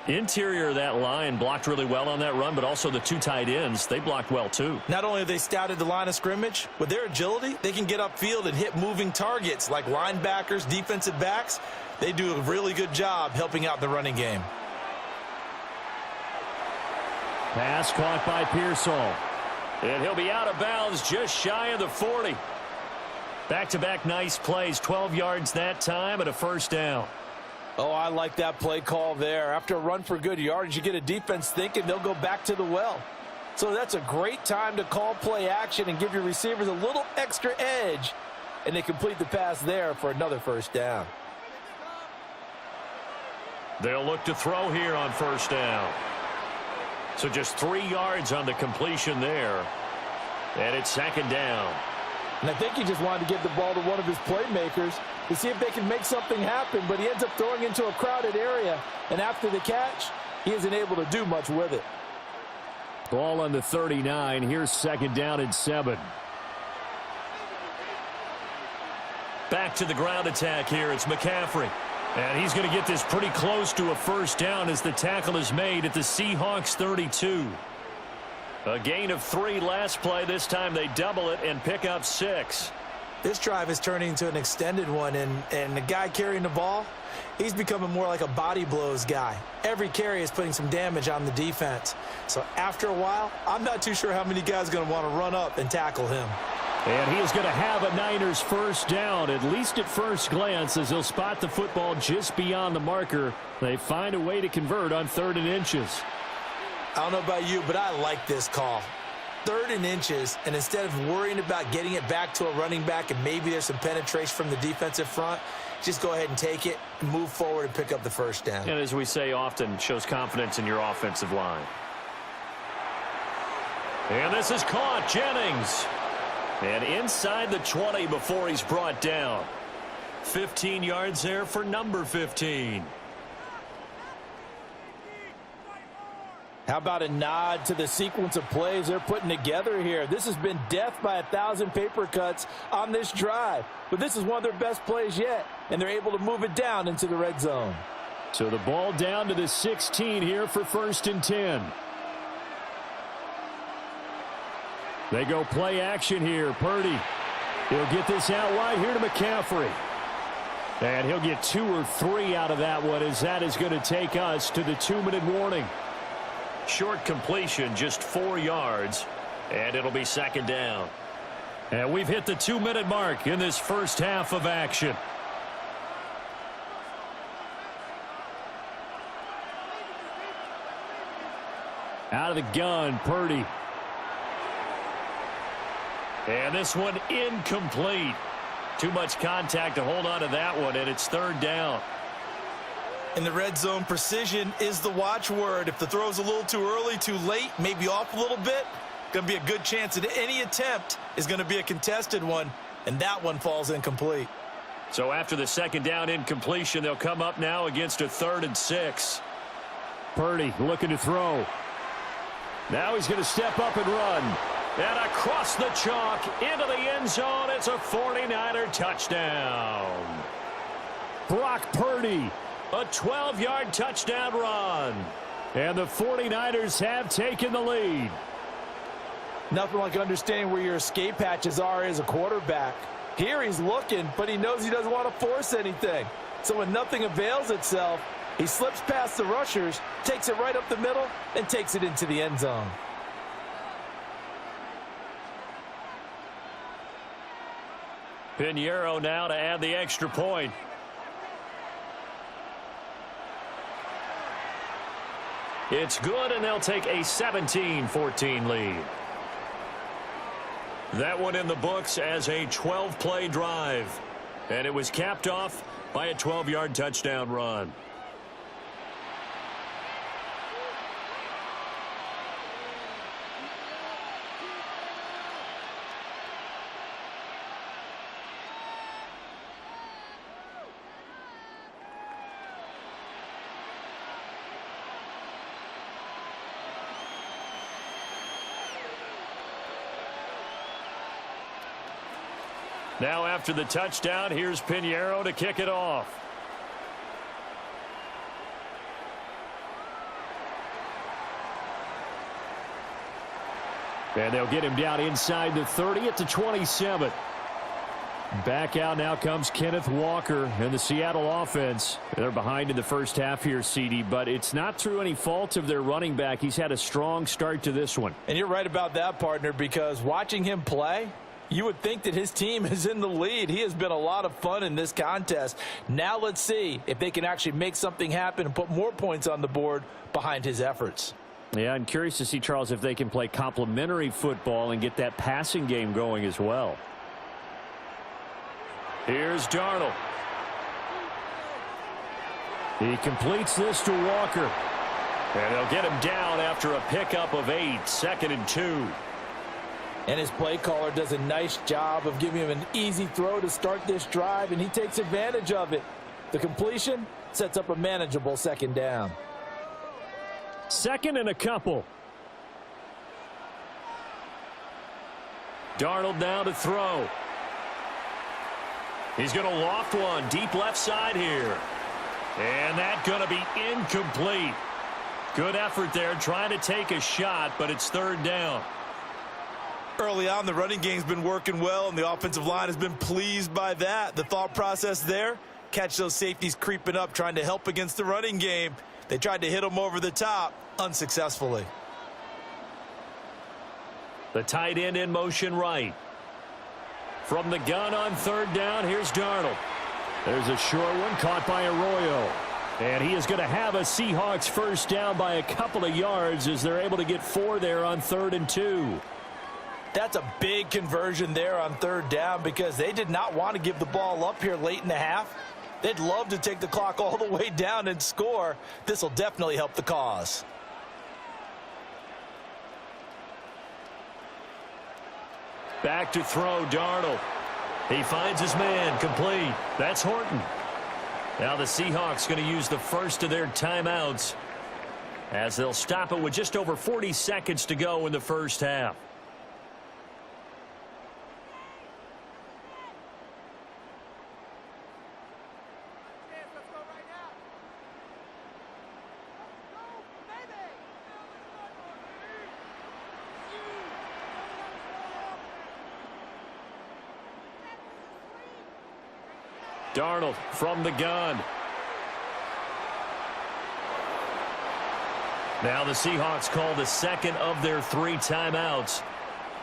Interior of that line blocked really well on that run, but also the two tight ends, they blocked well too. Not only have they scouted the line of scrimmage, with their agility, they can get upfield and hit moving targets like linebackers, defensive backs. They do a really good job helping out the running game. Pass caught by Pearsall. And he'll be out of bounds just shy of the 40. Back-to-back nice plays, 12 yards that time and a first down. Oh, I like that play call there. After a run for good yardage, you get a defense thinking they'll go back to the well. So that's a great time to call play action and give your receivers a little extra edge. And they complete the pass there for another first down. They'll look to throw here on first down. So just 3 yards on the completion there. And it's second down. And I think he just wanted to give the ball to one of his playmakers to see if they can make something happen, but he ends up throwing into a crowded area, and after the catch, he isn't able to do much with it. Ball on the 39. Here's second down and 7. Back to the ground attack here. It's McCaffrey. And he's going to get this pretty close to a first down as the tackle is made at the Seahawks 32. A gain of 3 last play. This time they double it and pick up 6. This drive is turning into an extended one, and the guy carrying the ball, he's becoming more like a body blows guy. Every carry is putting some damage on the defense. So after a while, I'm not too sure how many guys are going to want to run up and tackle him. And he is going to have a Niners first down, at least at first glance, as he'll spot the football just beyond the marker. They find a way to convert on 3rd and inches. I don't know about you, but I like this call. 3rd and inches, and instead of worrying about getting it back to a running back and maybe there's some penetration from the defensive front, just go ahead and take it, move forward, and pick up the first down. And as we say often, shows confidence in your offensive line. And this is caught. Jennings. And inside the 20 before he's brought down. 15 yards there for number 15. How about a nod to the sequence of plays they're putting together here? This has been death by 1,000 paper cuts on this drive. But this is one of their best plays yet, and they're able to move it down into the red zone. So the ball down to the 16 here for 1st and 10. They go play action here. Purdy. He'll get this out wide here to McCaffrey. And he'll get 2 or 3 out of that one, as that is going to take us to the 2-minute warning. Short completion, just 4 yards, and it'll be second down. And we've hit the 2-minute mark in this first half of action. Out of the gun, Purdy. And this one incomplete. Too much contact to hold on to that one, and it's 3rd down. In the red zone, precision is the watchword. If the throw's a little too early, too late, maybe off a little bit, going to be a good chance that any attempt is going to be a contested one, and that one falls incomplete. So after the second down incompletion, they'll come up now against a 3rd and 6. Purdy looking to throw. Now he's going to step up and run. And across the chalk into the end zone, it's a 49er touchdown. Brock Purdy. A 12-yard touchdown run. And the 49ers have taken the lead. Nothing like understanding where your escape hatches are as a quarterback. Here he's looking, but he knows he doesn't want to force anything. So when nothing avails itself, he slips past the rushers, takes it right up the middle, and takes it into the end zone. Pinheiro now to add the extra point. It's good, and they'll take a 17-14 lead. That one in the books as a 12-play drive. And it was capped off by a 12-yard touchdown run. Now after the touchdown, here's Pinheiro to kick it off. And they'll get him down inside the 30 at the 27. Back out now comes Kenneth Walker and the Seattle offense. They're behind in the first half here, CD, but it's not through any fault of their running back. He's had a strong start to this one. And you're right about that, partner, because watching him play, you would think that his team is in the lead. He has been a lot of fun in this contest. Now let's see if they can actually make something happen and put more points on the board behind his efforts. Yeah, I'm curious to see, Charles, if they can play complementary football and get that passing game going as well. Here's Darnold. He completes this to Walker. And they'll get him down after a pickup of 8, 2nd and 2. And his play caller does a nice job of giving him an easy throw to start this drive, and he takes advantage of it. The completion sets up a manageable 2nd down. 2nd and a couple. Darnold now to throw. He's going to loft one deep left side here. And that's going to be incomplete. Good effort there trying to take a shot, but it's 3rd down. Early on, the running game's been working well, and the offensive line has been pleased by that. The thought process there, catch those safeties creeping up, trying to help against the running game. They tried to hit them over the top, unsuccessfully. The tight end in motion right. From the gun on 3rd down, here's Darnold. There's a short one caught by Arroyo. And he is going to have a Seahawks first down by a couple of yards as they're able to get 4 there on 3rd and 2. That's a big conversion there on 3rd down because they did not want to give the ball up here late in the half. They'd love to take the clock all the way down and score. This will definitely help the cause. Back to throw, Darnold. He finds his man, complete. That's Horton. Now the Seahawks going to use the first of their timeouts as they'll stop it with just over 40 seconds to go in the first half. Darnold from the gun. Now the Seahawks call the second of their 3 timeouts,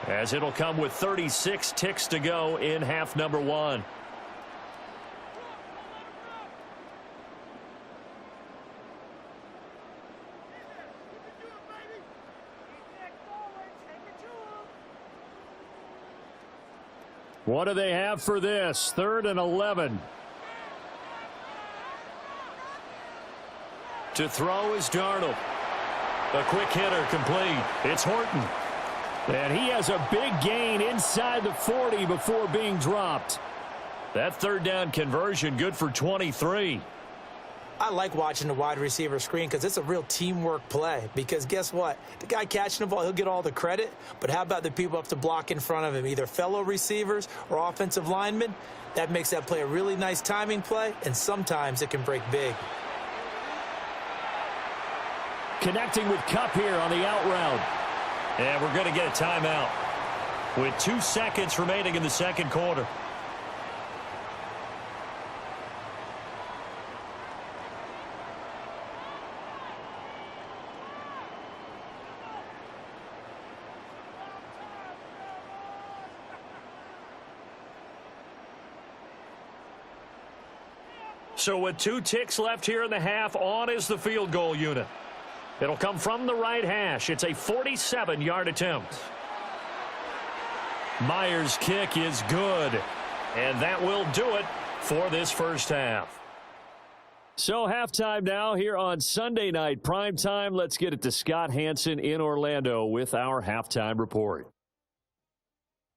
as it'll come with 36 ticks to go in half number 1. What do they have for this? 3rd and 11. To throw is Darnold. A quick hitter, complete. It's Horton. And he has a big gain inside the 40 before being dropped. That 3rd down conversion good for 23. I like watching the wide receiver screen because it's a real teamwork play. Because guess what? The guy catching the ball, he'll get all the credit. But how about the people up to block in front of him, either fellow receivers or offensive linemen? That makes that play a really nice timing play, and sometimes it can break big. Connecting with Kupp here on the out route. And we're going to get a timeout with 2 seconds remaining in the 2nd quarter. So with 2 ticks left here in the half, on is the field goal unit. It'll come from the right hash. It's a 47-yard attempt. Myers' kick is good. And that will do it for this first half. So halftime now here on Sunday night prime time. Let's get it to Scott Hanson in Orlando with our halftime report.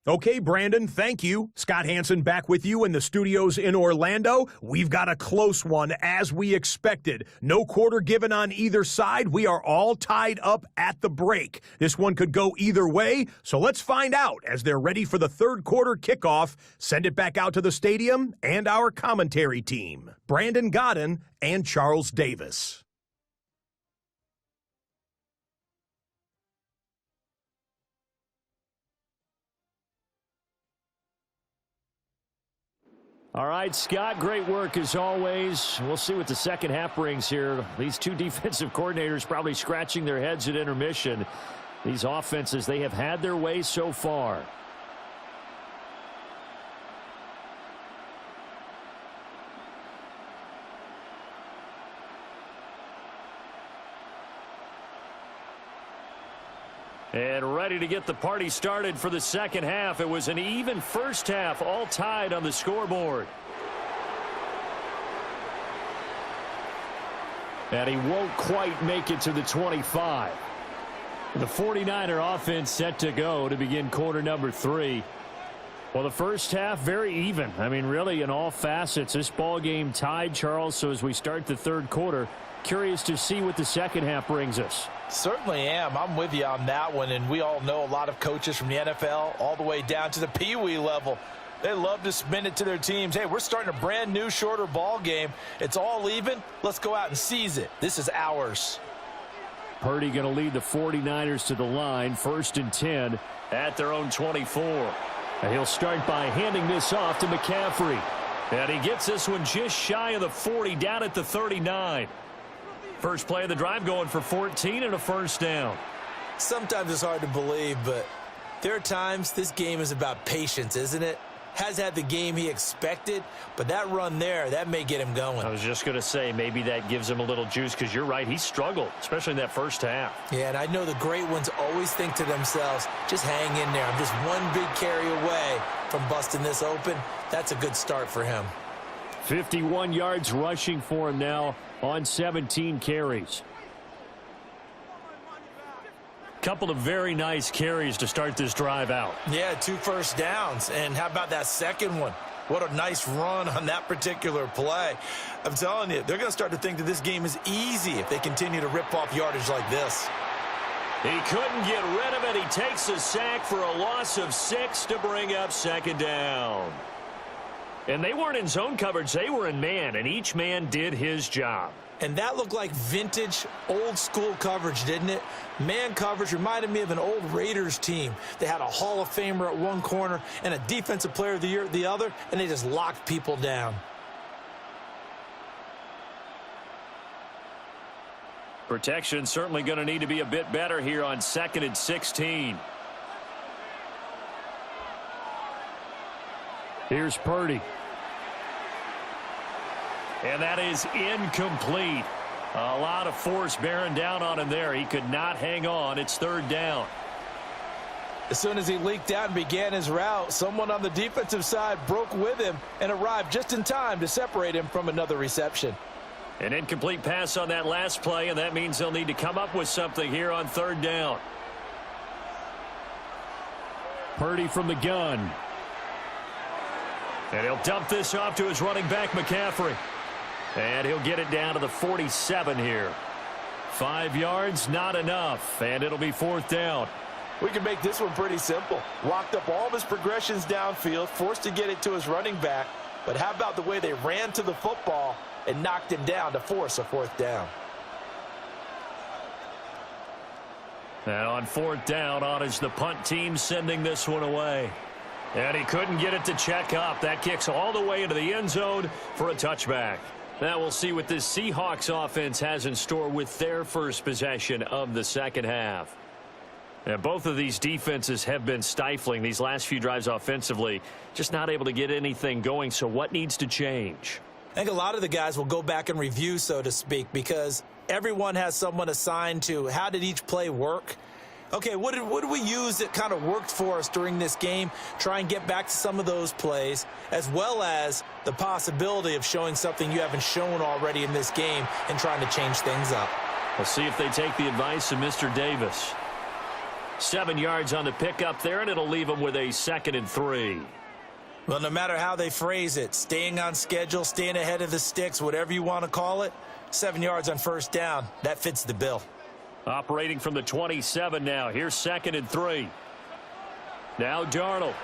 Okay, Brandon, thank you. Scott Hansen back with you in the studios in Orlando. We've got a close one, as we expected. No quarter given on either side. We are all tied up at the break. This one could go either way, so let's find out as they're ready for the third quarter kickoff. Send it back out to the stadium and our commentary team, Brandon Godden and Charles Davis. All right, Scott, great work as always. We'll see what the second half brings here. These two defensive coordinators probably scratching their heads at intermission. These offenses, they have had their way so far. And ready to get the party started for the second half. It was an even first half, all tied on the scoreboard. And he won't quite make it to the 25. The 49er offense set to go to begin quarter number 3. Well, the first half, very even. I mean, really, in all facets, this ball game tied, Charles. So as we start the third quarter, curious to see what the second half brings us. Certainly am. I'm with you on that one, and we all know a lot of coaches from the NFL all the way down to the Pee-wee level. They love to spin it to their teams. Hey, we're starting a brand new, shorter ball game. It's all even. Let's go out and seize it. This is ours. Purdy going to lead the 49ers to the line, 1st and 10 at their own 24. And he'll start by handing this off to McCaffrey. And he gets this one just shy of the 40, down at the 39. First play of the drive going for 14 and a first down. Sometimes it's hard to believe, but there are times this game is about patience, isn't it? Has had the game he expected, but that run there, that may get him going. I was just going to say, maybe that gives him a little juice, because you're right, he struggled, especially in that first half. Yeah, and I know the great ones always think to themselves, just hang in there. I'm just one big carry away from busting this open. That's a good start for him. 51 yards rushing for him now on 17 carries. Couple of very nice carries to start this drive out. Yeah, 2 first downs. And how about that second one? What a nice run on that particular play. I'm telling you, they're going to start to think that this game is easy if they continue to rip off yardage like this. He couldn't get rid of it. He takes a sack for a loss of 6 to bring up second down. And they weren't in zone coverage. They were in man, and each man did his job. And that looked like vintage, old-school coverage, didn't it? Man coverage reminded me of an old Raiders team. They had a Hall of Famer at one corner and a Defensive Player of the Year at the other, and they just locked people down. Protection certainly going to need to be a bit better here on 2nd and 16. Here's Purdy. And that is incomplete. A lot of force bearing down on him there. He could not hang on. It's 3rd down. As soon as he leaked out and began his route, someone on the defensive side broke with him and arrived just in time to separate him from another reception. An incomplete pass on that last play, and that means they'll need to come up with something here on 3rd down. Purdy from the gun. And he'll dump this off to his running back, McCaffrey. And he'll get it down to the 47 here. 5 yards, not enough. And it'll be 4th down. We can make this one pretty simple. Locked up all of his progressions downfield, forced to get it to his running back. But how about the way they ran to the football and knocked him down to force a 4th down? And on 4th down, on is the punt team sending this one away. And he couldn't get it to check up. That kicks all the way into the end zone for a touchback. Now we'll see what this Seahawks offense has in store with their first possession of the second half. And both of these defenses have been stifling these last few drives offensively. Just not able to get anything going. So what needs to change? I think a lot of the guys will go back and review, so to speak, because everyone has someone assigned to how did each play work. Okay, what did we use that kind of worked for us during this game? Try and get back to some of those plays, as well as the possibility of showing something you haven't shown already in this game and trying to change things up. We'll see if they take the advice of Mr. Davis. 7 yards on the pickup there, and it'll leave them with a 2nd and 3. Well, no matter how they phrase it, staying on schedule, staying ahead of the sticks, whatever you want to call it, 7 yards on first down, that fits the bill. Operating from the 27 now. Here's 2nd and 3. Now Darnold.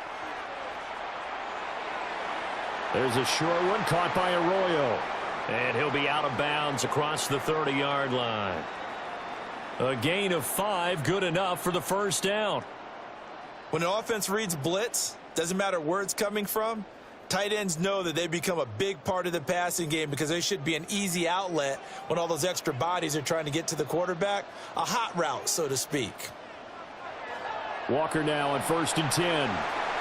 There's a short one caught by Arroyo. And he'll be out of bounds across the 30-yard line. A gain of 5, good enough for the first down. When an offense reads blitz, doesn't matter where it's coming from, tight ends know that they become a big part of the passing game because they should be an easy outlet when all those extra bodies are trying to get to the quarterback. A hot route, so to speak. Walker now on 1st and 10.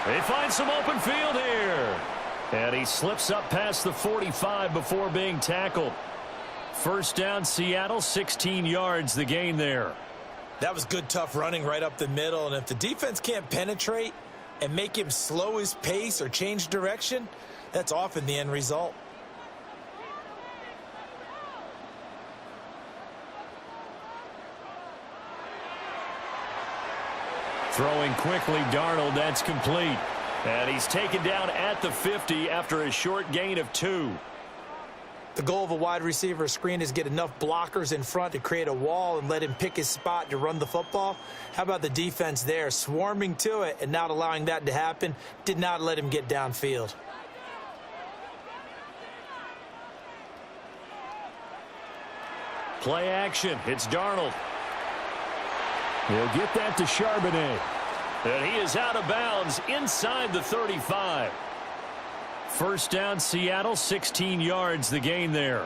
They find some open field here. And he slips up past the 45 before being tackled. First down, Seattle, 16 yards the gain there. That was good, tough running right up the middle. And if the defense can't penetrate and make him slow his pace or change direction, that's often the end result. Throwing quickly, Darnold, that's complete. And he's taken down at the 50 after a short gain of 2. The goal of a wide receiver screen is get enough blockers in front to create a wall and let him pick his spot to run the football. How about the defense there, swarming to it and not allowing that to happen? Did not let him get downfield. Play action. It's Darnold. He'll get that to Charbonnet. And he is out of bounds inside the 35. First down, Seattle, 16 yards the gain there.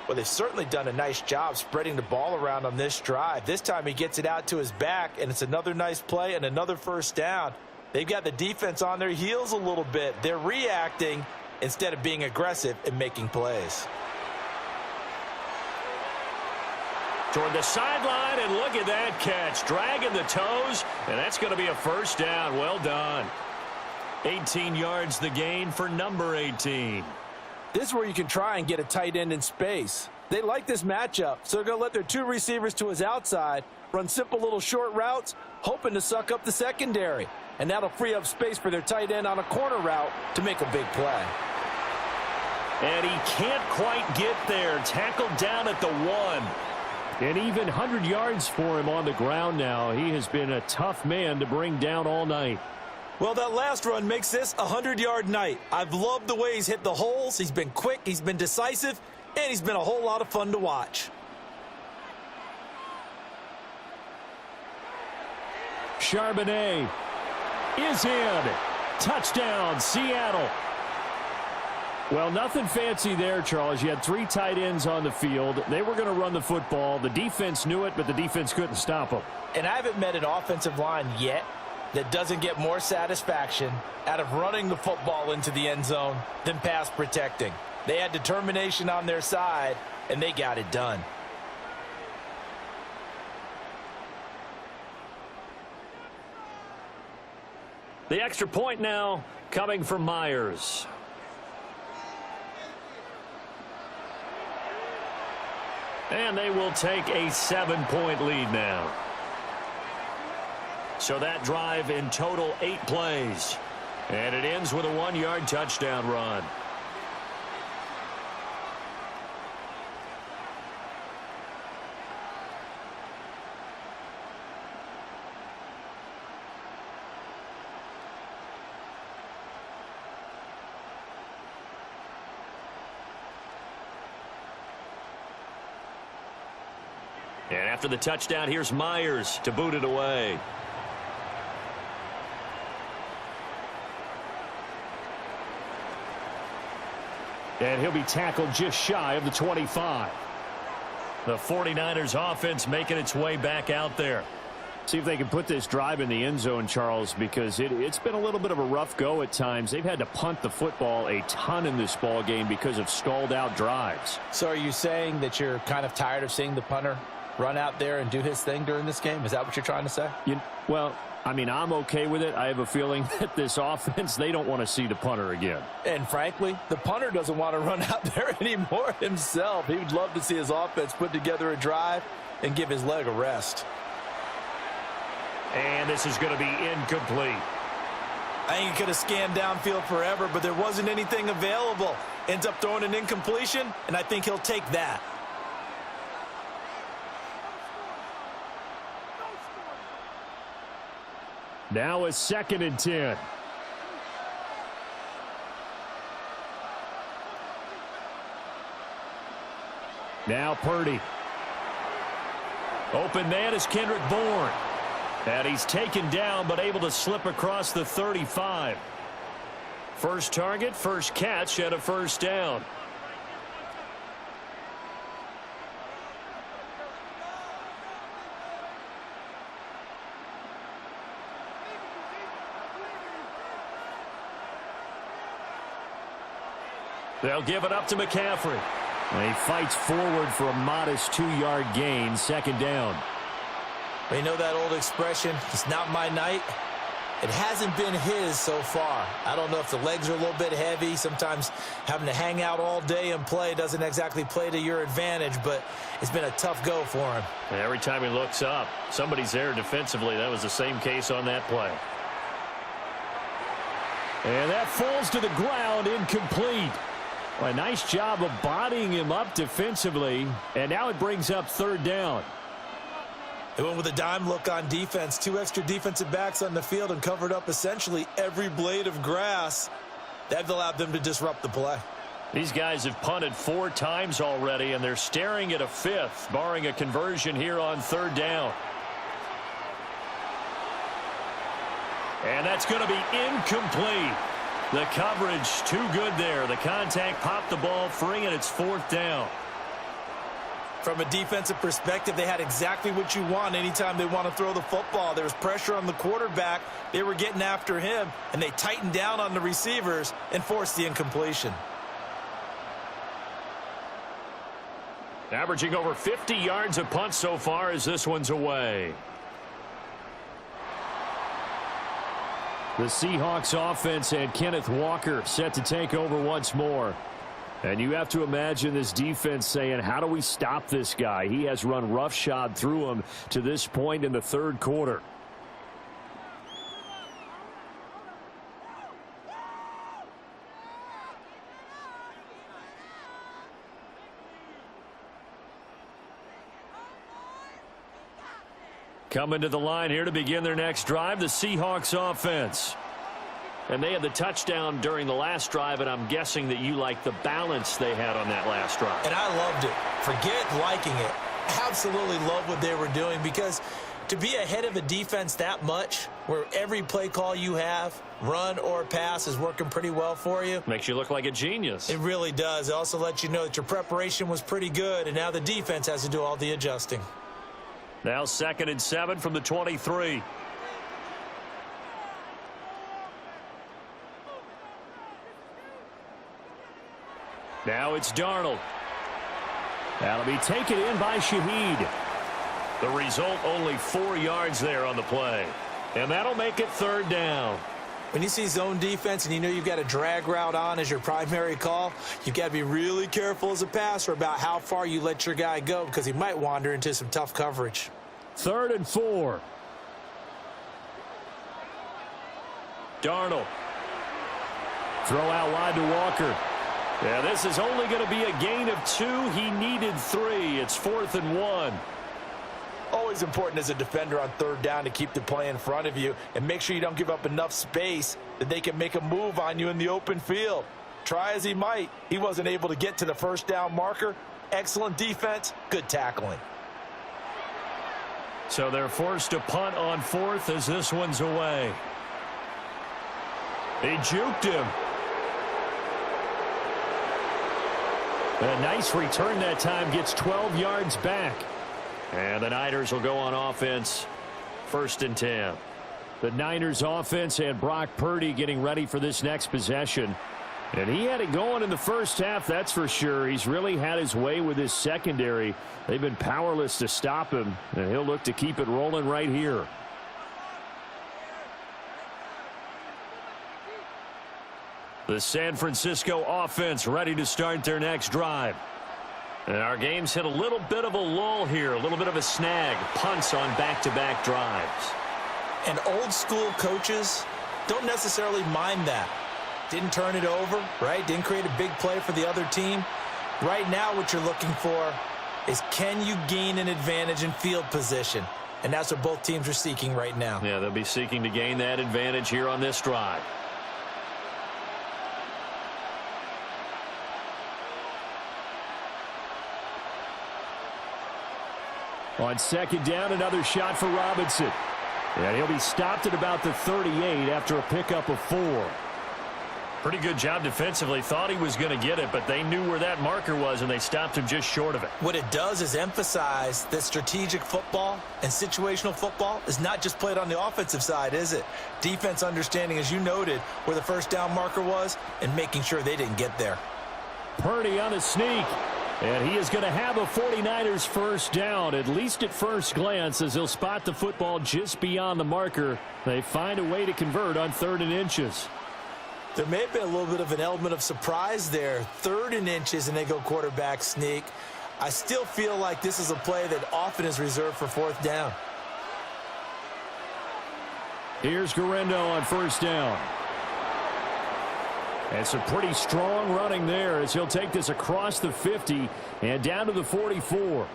Well, they've certainly done a nice job spreading the ball around on this drive. This time he gets it out to his back, and it's another nice play and another first down. They've got the defense on their heels a little bit. They're reacting instead of being aggressive and making plays. Toward the sideline, and look at that catch. Dragging the toes, and that's going to be a first down. Well done. 18 yards the gain for number 18. This is where you can try and get a tight end in space. They like this matchup, so they're going to let their 2 receivers to his outside run simple little short routes, hoping to suck up the secondary. And that'll free up space for their tight end on a corner route to make a big play. And he can't quite get there. Tackled down at the 1. And even 100 yards for him on the ground now. He has been a tough man to bring down all night. Well, that last run makes this a 100-yard night. I've loved the way he's hit the holes. He's been quick, he's been decisive, and he's been a whole lot of fun to watch. Charbonnet is in. Touchdown, Seattle. Well, nothing fancy there, Charles. You had 3 tight ends on the field. They were going to run the football. The defense knew it, but the defense couldn't stop them. And I haven't met an offensive line yet that doesn't get more satisfaction out of running the football into the end zone than pass protecting. They had determination on their side, and they got it done. The extra point now coming from Myers. And they will take a 7-point lead now. So that drive in total 8 plays. And it ends with a 1-yard touchdown run. And after the touchdown, here's Myers to boot it away. And he'll be tackled just shy of the 25. The 49ers offense making its way back out there. See if they can put this drive in the end zone, Charles, because it's been a little bit of a rough go at times. They've had to punt the football a ton in this ball game because of stalled out drives. So are you saying that you're kind of tired of seeing the punter run out there and do his thing during this game? Is that what you're trying to say? Well, I mean, I'm okay with it. I have a feeling that this offense, they don't want to see the punter again. And frankly, the punter doesn't want to run out there anymore himself. He would love to see his offense put together a drive and give his leg a rest. And this is going to be incomplete. I think he could have scanned downfield forever, but there wasn't anything available. Ends up throwing an incompletion, and I think he'll take that. Now a 2nd and 10. Now Purdy. Open man is Kendrick Bourne. And he's taken down, but able to slip across the 35. First target, first catch, and a first down. They'll give it up to McCaffrey. And he fights forward for a modest 2-yard gain, 2nd down. You know that old expression, it's not my night? It hasn't been his so far. I don't know if the legs are a little bit heavy. Sometimes having to hang out all day and play doesn't exactly play to your advantage, but it's been a tough go for him. And every time he looks up, somebody's there defensively. That was the same case on that play. And that falls to the ground, incomplete. Well, a nice job of bodying him up defensively, and now it brings up 3rd down. They went with a dime look on defense. 2 extra defensive backs on the field and covered up essentially every blade of grass. That allowed them to disrupt the play. These guys have punted 4 times already, and they're staring at a 5th, barring a conversion here on 3rd down. And that's going to be incomplete. The coverage too good there. The contact popped the ball free, and it's 4th down. From a defensive perspective, they had exactly what you want anytime they want to throw the football. There was pressure on the quarterback. They were getting after him, and they tightened down on the receivers and forced the incompletion. Averaging over 50 yards a punt so far as this one's away. The Seahawks offense and Kenneth Walker set to take over once more. And you have to imagine this defense saying, how do we stop this guy? He has run roughshod through him to this point in the 3rd quarter. Coming to the line here to begin their next drive, the Seahawks offense. And they had the touchdown during the last drive, and I'm guessing that you like the balance they had on that last drive. And I loved it. Forget liking it. Absolutely love what they were doing, because to be ahead of a defense that much, where every play call you have, run or pass, is working pretty well for you. Makes you look like a genius. It really does. It also lets you know that your preparation was pretty good, and now the defense has to do all the adjusting. Now 2nd and 7 from the 23. Now it's Darnold. That'll be taken in by Shaheed. The result, only 4 yards there on the play. And that'll make it 3rd down. When you see zone defense and you know you've got a drag route on as your primary call, you've got to be really careful as a passer about how far you let your guy go, because he might wander into some tough coverage. 3rd and 4. Darnold. Throw out wide to Walker. Yeah, this is only going to be a gain of 2. He needed 3. It's 4th and 1. Always important as a defender on 3rd down to keep the play in front of you and make sure you don't give up enough space that they can make a move on you in the open field. Try as he might, he wasn't able to get to the 1st down marker. Excellent defense, good tackling. So they're forced to punt on 4th as this one's away. He juked him. A nice return that time, gets 12 yards back. And the Niners will go on offense, 1st and 10. The Niners offense and Brock Purdy getting ready for this next possession. And he had it going in the first half, that's for sure. He's really had his way with his secondary. They've been powerless to stop him, and he'll look to keep it rolling right here. The San Francisco offense ready to start their next drive. And our game's hit a little bit of a lull here, a little bit of a snag. Punts on back-to-back drives. And old school coaches don't necessarily mind that. Didn't turn it over, right? Didn't create a big play for the other team. Right now what you're looking for is, can you gain an advantage in field position? And that's what both teams are seeking right now. Yeah, they'll be seeking to gain that advantage here on this drive. On second down, another shot for Robinson. And he'll be stopped at about the 38 after a pickup of 4. Pretty good job defensively. Thought he was going to get it, but they knew where that marker was, and they stopped him just short of it. What it does is emphasize that strategic football and situational football is not just played on the offensive side, is it? Defense understanding, as you noted, where the first down marker was and making sure they didn't get there. Purdy on a sneak. And he is going to have a 49ers first down, at least at first glance, as he'll spot the football just beyond the marker. They find a way to convert on 3rd and inches. There may have been a little bit of an element of surprise there. 3rd and inches, and they go quarterback sneak. I still feel like this is a play that often is reserved for 4th down. Here's Guerrero on first down. And some pretty strong running there as he'll take this across the 50 and down to the 44.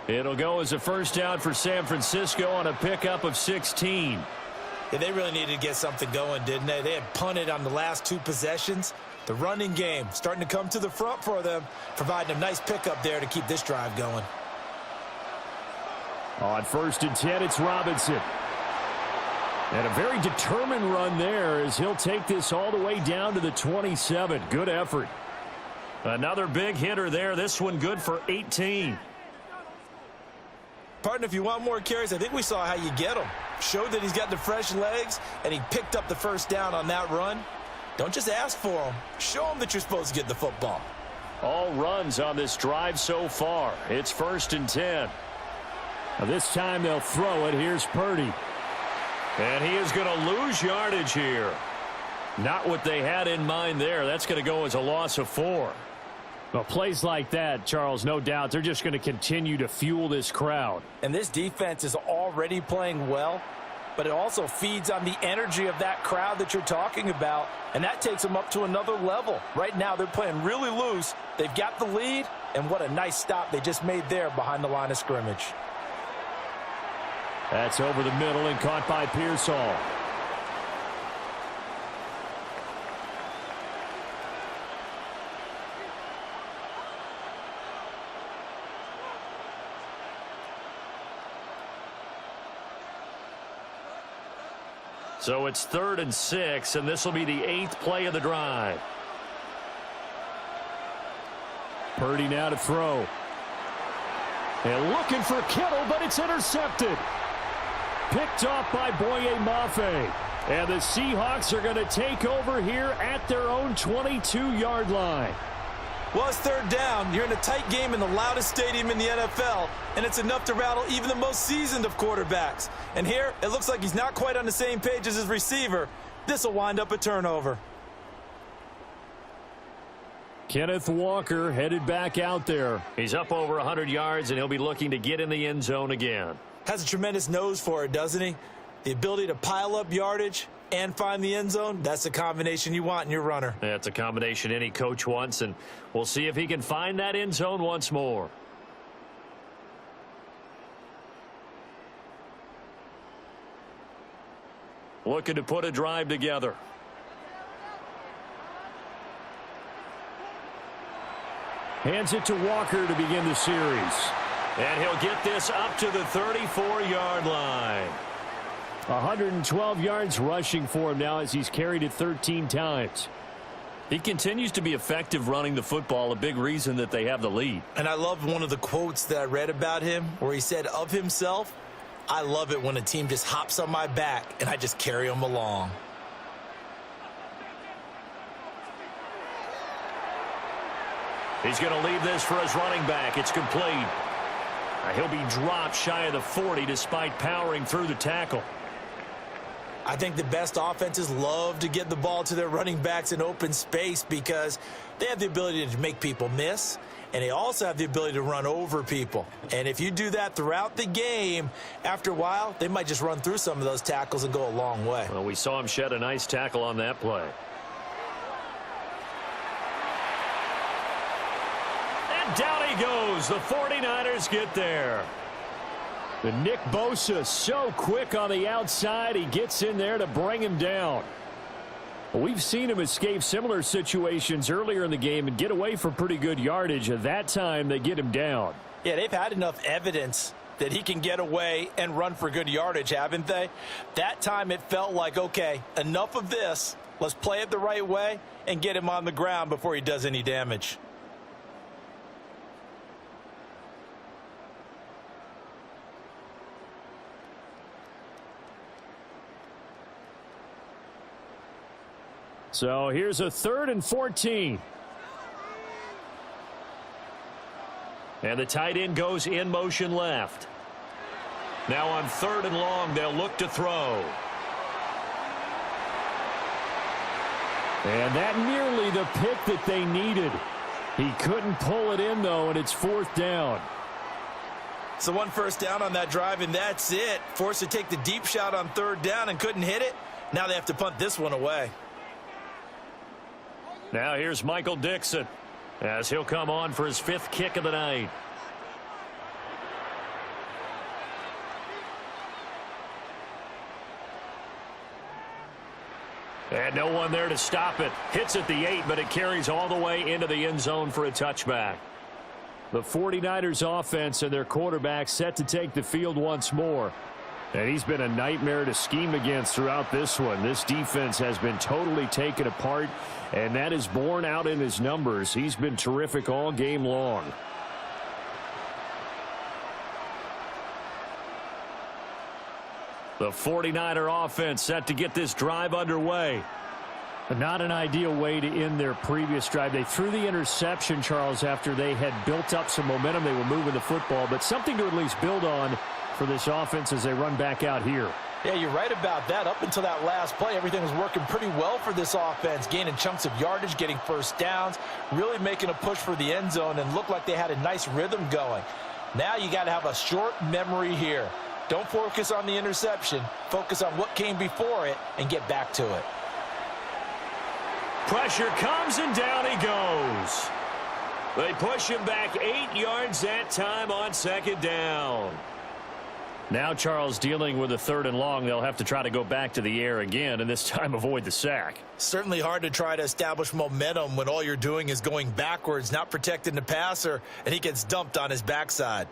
It'll go as a first down for San Francisco on a pickup of 16. Yeah, they really needed to get something going, didn't they? They had punted on the last 2 possessions. The running game starting to come to the front for them, providing a nice pickup there to keep this drive going. On 1st and 10, it's Robinson. And a very determined run there as he'll take this all the way down to the 27. Good effort. Another big hitter there. This one good for 18. Partner, if you want more carries, I think we saw how you get them. Showed that he's got the fresh legs, and he picked up the first down on that run. Don't just ask for them. Show them that you're supposed to get the football. All runs on this drive so far. It's 1st and 10. Now this time they'll throw it. Here's Purdy. And he is going to lose yardage here. Not what they had in mind there. That's going to go as a loss of 4. Well, plays like that, Charles, no doubt, they're just going to continue to fuel this crowd. And this defense is already playing well, but it also feeds on the energy of that crowd that you're talking about, and that takes them up to another level. Right now, they're playing really loose. They've got the lead, and what a nice stop they just made there behind the line of scrimmage. That's over the middle and caught by Pearsall. So it's 3rd and 6, and this will be the 8th play of the drive. Purdy now to throw. And looking for Kittle, but it's intercepted. Picked off by Boye Mafe. And the Seahawks are going to take over here at their own 22-yard line. Well, it's 3rd down. You're in a tight game in the loudest stadium in the NFL, and it's enough to rattle even the most seasoned of quarterbacks. And here, it looks like he's not quite on the same page as his receiver. This will wind up a turnover. Kenneth Walker headed back out there. He's up over 100 yards, and he'll be looking to get in the end zone again. Has a tremendous nose for it, doesn't he? The ability to pile up yardage and find the end zone, that's the combination you want in your runner. That's a combination any coach wants, and we'll see if he can find that end zone once more. Looking to put a drive together. Hands it to Walker to begin the series. And he'll get this up to the 34-yard line. 112 yards rushing for him now as he's carried it 13 times. He continues to be effective running the football, a big reason that they have the lead. And I love one of the quotes that I read about him where he said of himself, "I love it when a team just hops on my back and I just carry them along." He's going to leave this for his running back. It's complete. He'll be dropped shy of the 40 despite powering through the tackle. I think the best offenses love to get the ball to their running backs in open space because they have the ability to make people miss, and they also have the ability to run over people. And if you do that throughout the game, after a while, they might just run through some of those tackles and go a long way. Well, we saw him shed a nice tackle on that play. And down he goes. The 49ers get there. And Nick Bosa so quick on the outside. He gets in there to bring him down. We've seen him escape similar situations earlier in the game and get away for pretty good yardage. At that time, they get him down. Yeah, they've had enough evidence that he can get away and run for good yardage, haven't they? That time it felt like, okay, enough of this. Let's play it the right way and get him on the ground before he does any damage. So here's a 3rd and 14. And the tight end goes in motion left. Now on 3rd and long, they'll look to throw. And that nearly the pick that they needed. He couldn't pull it in, though, and it's 4th down. So 1 first down on that drive, and that's it. Forced to take the deep shot on 3rd down and couldn't hit it. Now they have to punt this one away. Now here's Michael Dixon as he'll come on for his 5th kick of the night. And no one there to stop it. Hits at the 8, but it carries all the way into the end zone for a touchback. The 49ers offense and their quarterback set to take the field once more. And he's been a nightmare to scheme against throughout this one. This defense has been totally taken apart, and that is borne out in his numbers. He's been terrific all game long. The 49er offense set to get this drive underway. But not an ideal way to end their previous drive. They threw the interception, Charles, after they had built up some momentum. They were moving the football, but something to at least build on for this offense as they run back out here. Yeah, you're right about that. Up until that last play, everything was working pretty well for this offense, gaining chunks of yardage, getting first downs, really making a push for the end zone, and looked like they had a nice rhythm going. Now you got to have a short memory here. Don't focus on the interception. Focus on what came before it and get back to it. Pressure comes, and down he goes. They push him back 8 yards that time on 2nd down. Now Charles dealing with a 3rd and long. They'll have to try to go back to the air again, and this time avoid the sack. Certainly hard to try to establish momentum when all you're doing is going backwards, not protecting the passer, and he gets dumped on his backside.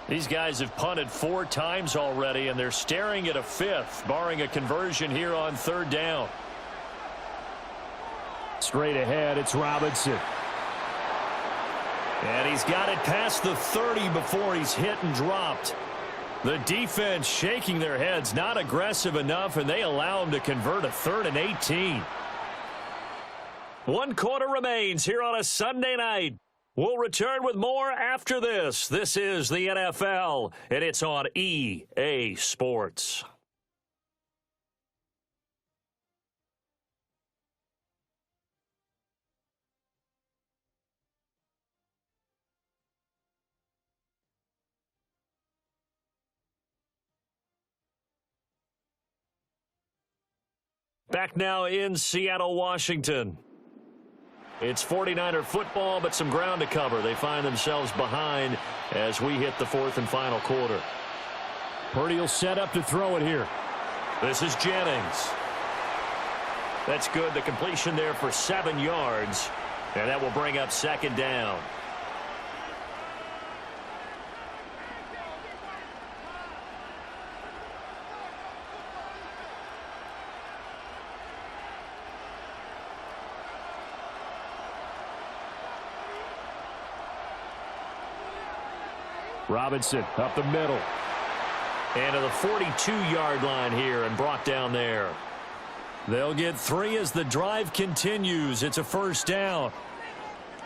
These guys have punted 4 times already, and they're staring at a 5th, barring a conversion here on 3rd down. Straight ahead, it's Robinson. And he's got it past the 30 before he's hit and dropped. The defense shaking their heads, not aggressive enough, and they allow him to convert a 3rd and 18. 1 quarter remains here on a Sunday night. We'll return with more after this. This is the NFL, and it's on EA Sports. Back now in Seattle, Washington. It's 49er football, but some ground to cover. They find themselves behind as we hit the 4th and final quarter. Purdy will set up to throw it here. This is Jennings. That's good. The completion there for 7 yards, and that will bring up 2nd down. Robinson up the middle. And to the 42-yard line here and brought down there. They'll get 3 as the drive continues. It's a first down.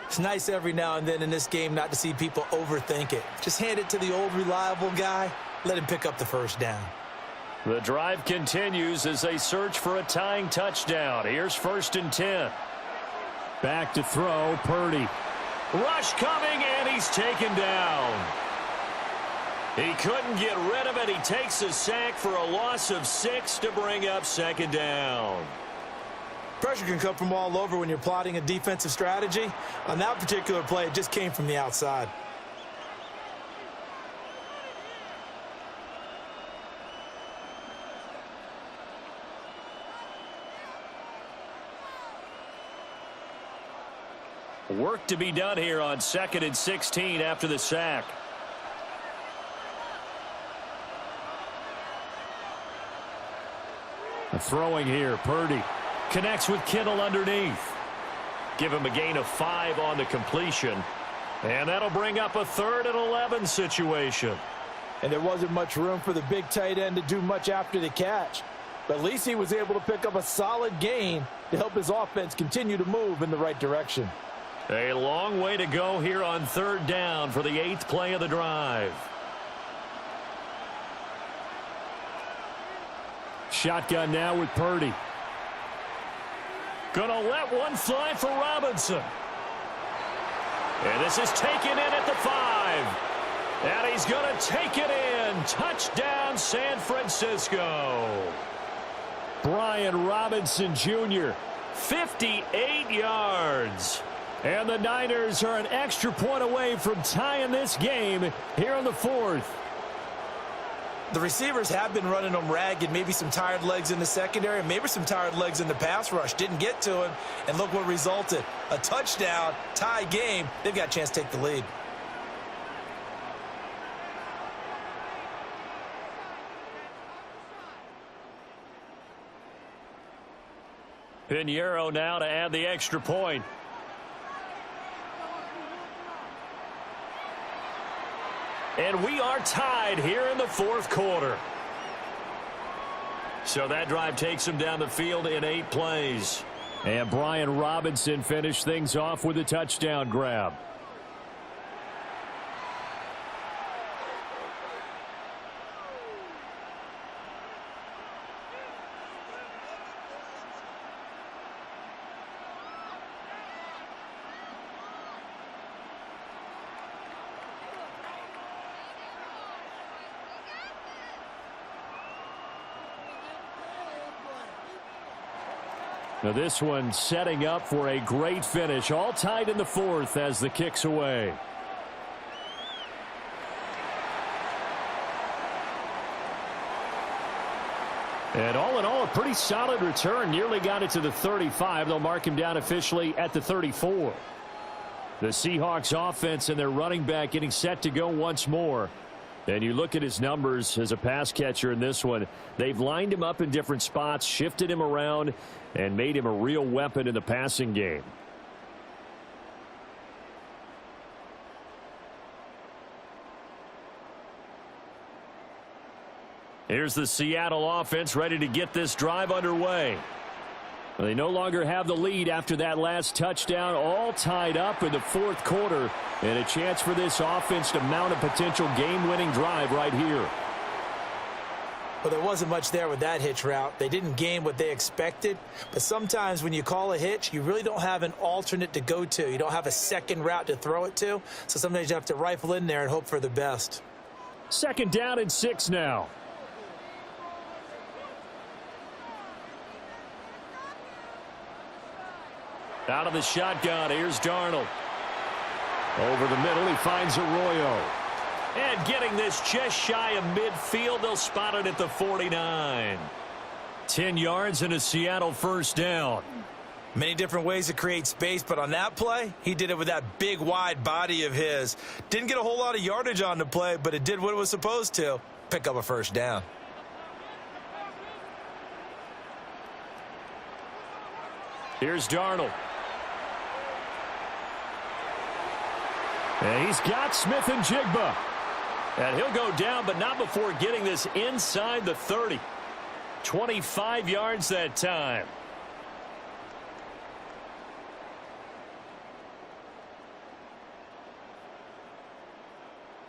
It's nice every now and then in this game not to see people overthink it. Just hand it to the old reliable guy. Let him pick up the first down. The drive continues as they search for a tying touchdown. Here's 1st and 10. Back to throw, Purdy. Rush coming, and he's taken down. He couldn't get rid of it. He takes a sack for a loss of 6 to bring up 2nd down. Pressure can come from all over when you're plotting a defensive strategy. On that particular play, it just came from the outside. Work to be done here on 2nd and 16 after the sack. Throwing here, Purdy. Connects with Kittle underneath. Give him a gain of 5 on the completion. And that'll bring up a 3rd and 11 situation. And there wasn't much room for the big tight end to do much after the catch. But at least he was able to pick up a solid gain to help his offense continue to move in the right direction. A long way to go here on 3rd down for the 8th play of the drive. Shotgun now with Purdy. Gonna let one fly for Robinson. And this is taken in at the 5. And he's gonna take it in. Touchdown, San Francisco. Brian Robinson Jr. 58 yards. And the Niners are an extra point away from tying this game here in the 4th. The receivers have been running them ragged, maybe some tired legs in the secondary, maybe some tired legs in the pass rush. Didn't get to him, and look what resulted. A touchdown, tie game. They've got a chance to take the lead. Pinheiro now to add the extra point. And we are tied here in the 4th quarter. So that drive takes him down the field in 8 plays. And Brian Robinson finished things off with a touchdown grab. Now this one setting up for a great finish. All tied in the 4th as the kick's away. And all in all, a pretty solid return. Nearly got it to the 35. They'll mark him down officially at the 34. The Seahawks offense and their running back getting set to go once more. And you look at his numbers as a pass catcher in this one. They've lined him up in different spots, shifted him around, and made him a real weapon in the passing game. Here's the Seattle offense ready to get this drive underway. They no longer have the lead after that last touchdown, all tied up in the 4th quarter, and a chance for this offense to mount a potential game-winning drive right here. Well, there wasn't much there with that hitch route. They didn't gain what they expected, but sometimes when you call a hitch, you really don't have an alternate to go to. You don't have a second route to throw it to, so sometimes you have to rifle in there and hope for the best. 2nd down and 6 now. Out of the shotgun, here's Darnold. Over the middle, he finds Arroyo. And getting this just shy of midfield, they'll spot it at the 49. 10 yards and a Seattle first down. Many different ways to create space, but on that play, he did it with that big, wide body of his. Didn't get a whole lot of yardage on the play, but it did what it was supposed to. Pick up a first down. Here's Darnold. And he's got Smith and Jigba. And he'll go down, but not before getting this inside the 30. 25 yards that time.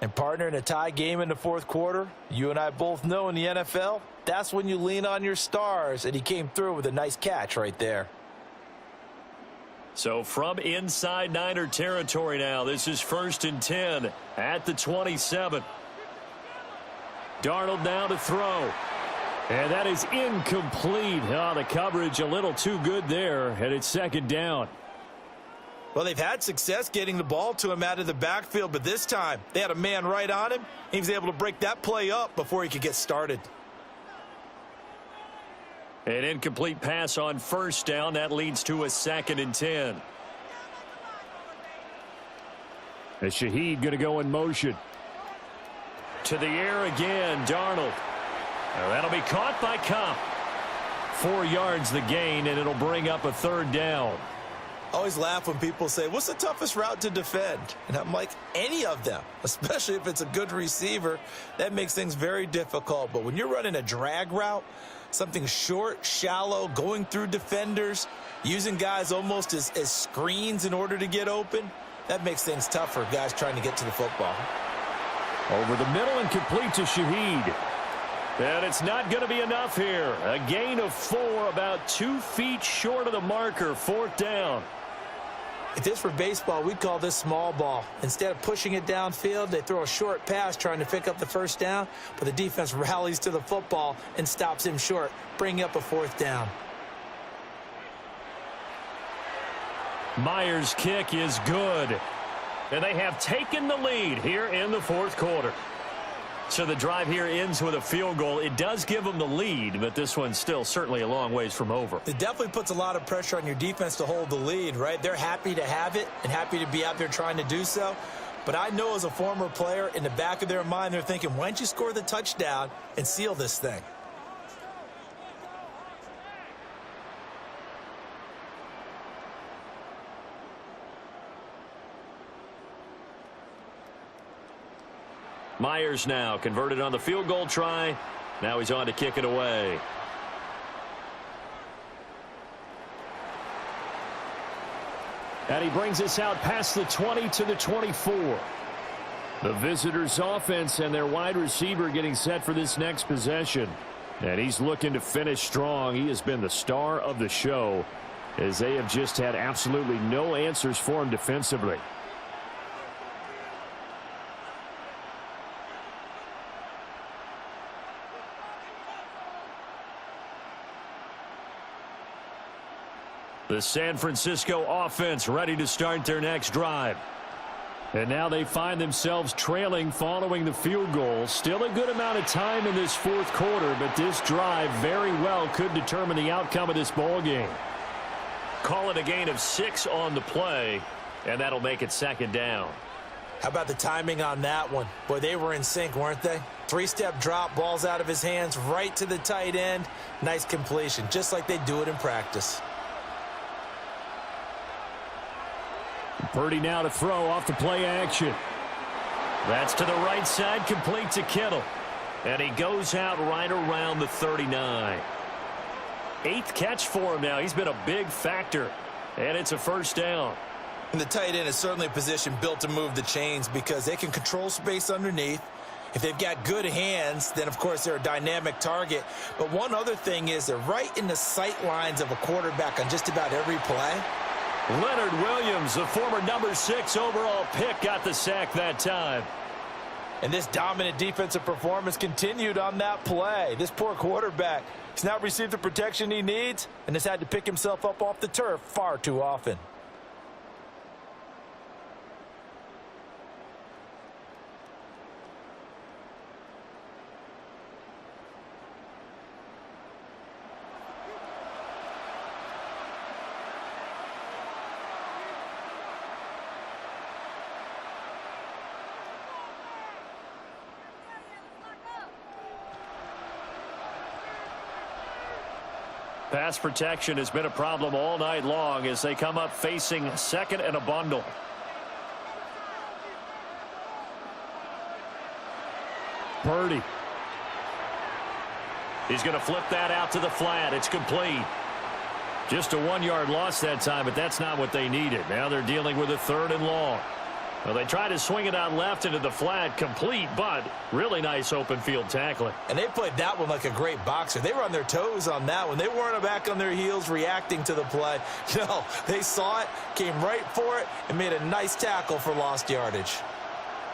And partner, in a tie game in the fourth quarter, you and I both know in the NFL, that's when you lean on your stars, and he came through with a nice catch right there. So from inside Niner territory now, this is 1st and 10 at the 27. Darnold now to throw. And that is incomplete. Oh, the coverage a little too good there, and it's 2nd down. Well, they've had success getting the ball to him out of the backfield, but this time they had a man right on him. He was able to break that play up before he could get started. An incomplete pass on 1st down. That leads to a 2nd and 10. As Shaheed going to go in motion. To the air again, Darnold. That'll be caught by Kopp. 4 yards the gain, and it'll bring up a 3rd down. I always laugh when people say, what's the toughest route to defend? And I'm like, any of them, especially if it's a good receiver. That makes things very difficult. But when you're running a drag route, something short, shallow, going through defenders, using guys almost as screens in order to get open, that makes things tough for guys trying to get to the football. Over the middle and complete to Shaheed. And it's not going to be enough here. A gain of 4, about 2 feet short of the marker, 4th down. If this were baseball, we'd call this small ball. Instead of pushing it downfield, they throw a short pass trying to pick up the 1st down, but the defense rallies to the football and stops him short, bringing up a 4th down. Myers' kick is good. And they have taken the lead here in the 4th quarter. So the drive here ends with a field goal. It does give them the lead, but this one's still certainly a long ways from over. It definitely puts a lot of pressure on your defense to hold the lead, right? They're happy to have it and happy to be out there trying to do so. But I know as a former player, in the back of their mind, they're thinking, why don't you score the touchdown and seal this thing? Myers now converted on the field goal try. Now he's on to kick it away. And he brings us out past the 20 to the 24. The visitors' offense and their wide receiver getting set for this next possession. And he's looking to finish strong. He has been the star of the show, as they have just had absolutely no answers for him defensively. The San Francisco offense ready to start their next drive. And now they find themselves trailing following the field goal. Still a good amount of time in this 4th quarter, but this drive very well could determine the outcome of this ball game. Call it a gain of 6 on the play, and that'll make it 2nd down. How about the timing on that one? Boy, they were in sync, weren't they? 3-step drop, balls out of his hands, right to the tight end. Nice completion, just like they do it in practice. Purdy now to throw off the play action. That's to the right side, complete to Kittle. And he goes out right around the 39. 8th catch for him now. He's been a big factor. And it's a 1st down. And the tight end is certainly a position built to move the chains because they can control space underneath. If they've got good hands, then, of course, they're a dynamic target. But one other thing is they're right in the sight lines of a quarterback on just about every play. Leonard Williams, the former number 6 overall pick, got the sack that time. And this dominant defensive performance continued on that play. This poor quarterback has not received the protection he needs and has had to pick himself up off the turf far too often. Pass protection has been a problem all night long as they come up facing 2nd and a bundle. Purdy. He's going to flip that out to the flat. It's complete. Just a 1-yard loss that time, but that's not what they needed. Now they're dealing with a 3rd and long. Well, they tried to swing it out left into the flat, complete, but really nice open field tackling. And they played that one like a great boxer. They were on their toes on that one. They weren't back on their heels reacting to the play. No, they saw it, came right for it, and made a nice tackle for lost yardage.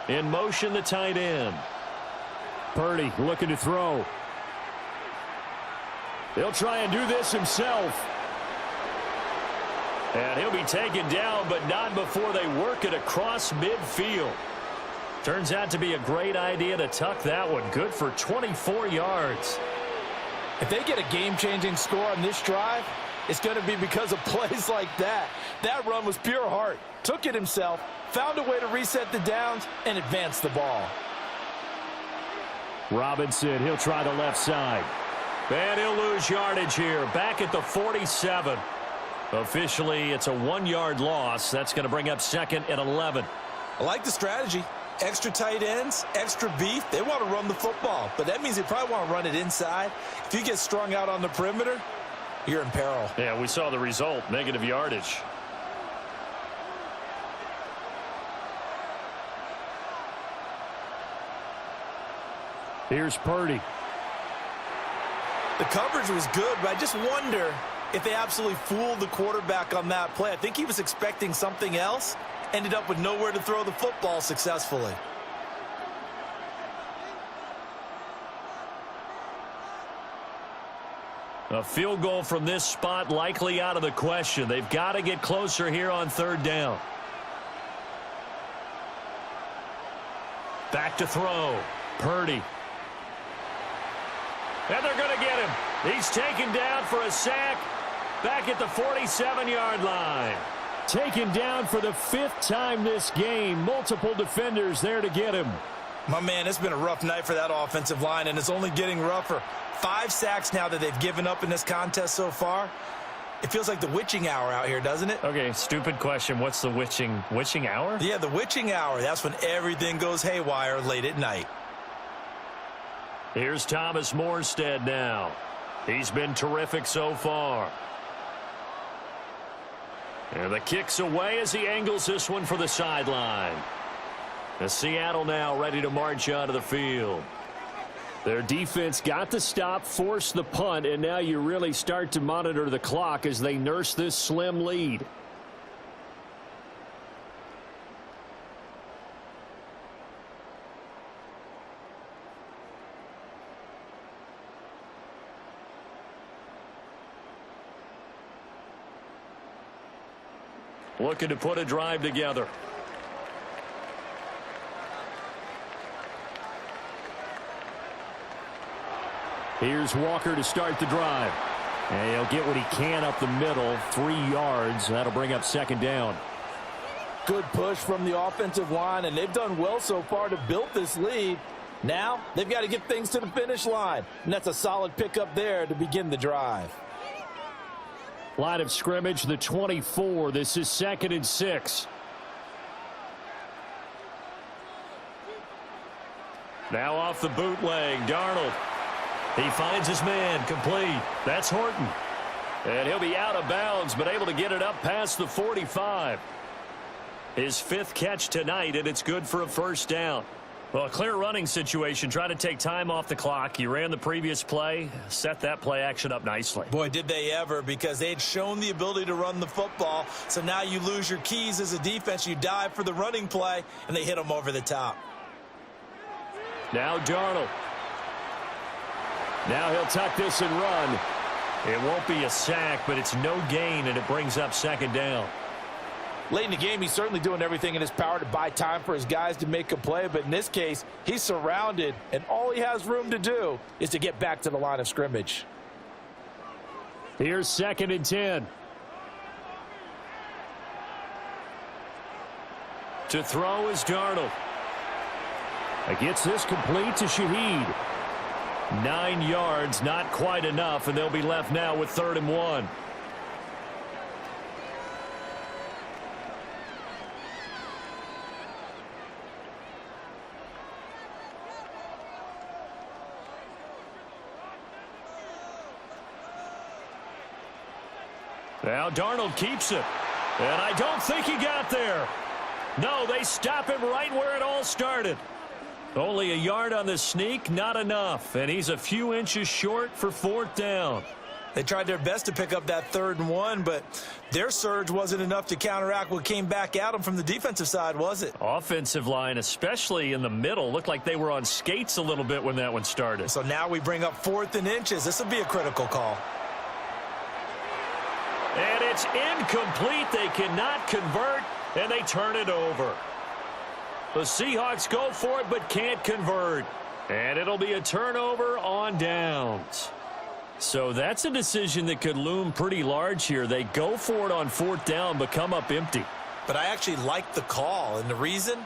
In motion, the tight end. Purdy looking to throw. He'll try and do this himself. And he'll be taken down, but not before they work it across midfield. Turns out to be a great idea to tuck that one. Good for 24 yards. If they get a game-changing score on this drive, it's going to be because of plays like that. That run was pure heart. Took it himself, found a way to reset the downs, and advance the ball. Robinson, he'll try the left side. And he'll lose yardage here. Back at the 47. Officially, it's a 1-yard loss. That's going to bring up 2nd and 11. I like the strategy. Extra tight ends, extra beef. They want to run the football, but that means they probably want to run it inside. If you get strung out on the perimeter, you're in peril. Yeah, we saw the result, negative yardage. Here's Purdy. The coverage was good, but I just wonder if they absolutely fooled the quarterback on that play. I think he was expecting something else, ended up with nowhere to throw the football successfully. A field goal from this spot likely out of the question. They've got to get closer here on 3rd down. Back to throw. Purdy. And they're going to get him. He's taken down for a sack back at the 47-yard line. Taken down for the 5th time this game. Multiple defenders there to get him. My man, it's been a rough night for that offensive line, and it's only getting rougher. 5 sacks now that they've given up in this contest so far. It feels like the witching hour out here, doesn't it? Okay, stupid question. What's the witching hour? Yeah, the witching hour. That's when everything goes haywire late at night. Here's Thomas Morstead now. He's been terrific so far. And the kick's away as he angles this one for the sideline. The Seattle now ready to march onto the field. Their defense got the stop, forced the punt, and now you really start to monitor the clock as they nurse this slim lead. Looking to put a drive together. Here's Walker to start the drive. And he'll get what he can up the middle, 3 yards. That'll bring up 2nd down. Good push from the offensive line, and they've done well so far to build this lead. Now they've got to get things to the finish line, and that's a solid pickup there to begin the drive. Line of scrimmage, the 24. This is 2nd and 6. Now off the bootleg, Darnold. He finds his man, complete. That's Horton. And he'll be out of bounds, but able to get it up past the 45. His 5th catch tonight, and it's good for a 1st down. Well, a clear running situation. Try to take time off the clock. You ran the previous play, set that play action up nicely. Boy, did they ever, because they had shown the ability to run the football. So now you lose your keys as a defense. You dive for the running play, and they hit them over the top. Now Darnold. Now he'll tuck this and run. It won't be a sack, but it's no gain, and it brings up 2nd down. Late in the game, he's certainly doing everything in his power to buy time for his guys to make a play. But in this case, he's surrounded, and all he has room to do is to get back to the line of scrimmage. Here's 2nd and 10. To throw is Darnold. Gets this complete to Shaheed. 9 yards, not quite enough, and they'll be left now with 3rd and 1. Now Darnold keeps it. And I don't think he got there. No, they stop him right where it all started. Only a yard on the sneak, not enough. And he's a few inches short for 4th down. They tried their best to pick up that 3rd and 1, but their surge wasn't enough to counteract what came back at them from the defensive side, was it? Offensive line, especially in the middle, looked like they were on skates a little bit when that one started. So now we bring up 4th and inches. This will be a critical call. And it's incomplete. They cannot convert, and they turn it over. The Seahawks go for it but can't convert. And it'll be a turnover on downs. So that's a decision that could loom pretty large here. They go for it on 4th down but come up empty. But I actually like the call, and the reason?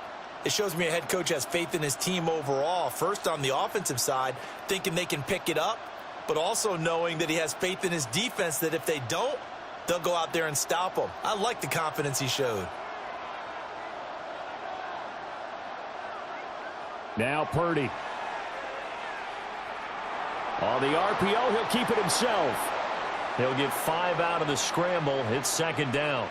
It shows me a head coach has faith in his team overall. First on the offensive side, thinking they can pick it up, but also knowing that he has faith in his defense that if they don't, they'll go out there and stop them. I like the confidence he showed. Now Purdy. On the RPO, he'll keep it himself. He'll get 5 out of the scramble. It's 2nd down.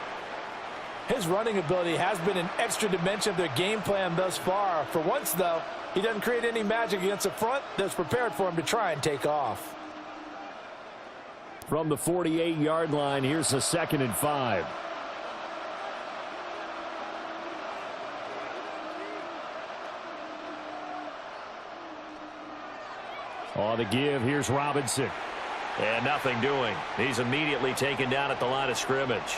His running ability has been an extra dimension of their game plan thus far. For once, though, he doesn't create any magic against the front that's prepared for him to try and take off. From the 48-yard line, here's a 2nd and 5. On the give, here's Robinson. And nothing doing. He's immediately taken down at the line of scrimmage.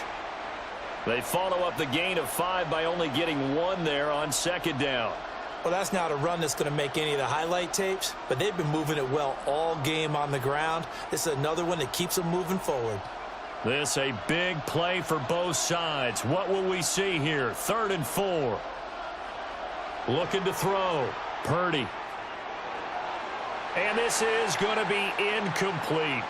They follow up the gain of 5 by only getting 1 there on 2nd down. Well, that's not a run that's going to make any of the highlight tapes, but they've been moving it well all game on the ground. This is another one that keeps them moving forward. This a big play for both sides. What will we see here? 3rd and 4. Looking to throw. Purdy. And this is going to be incomplete.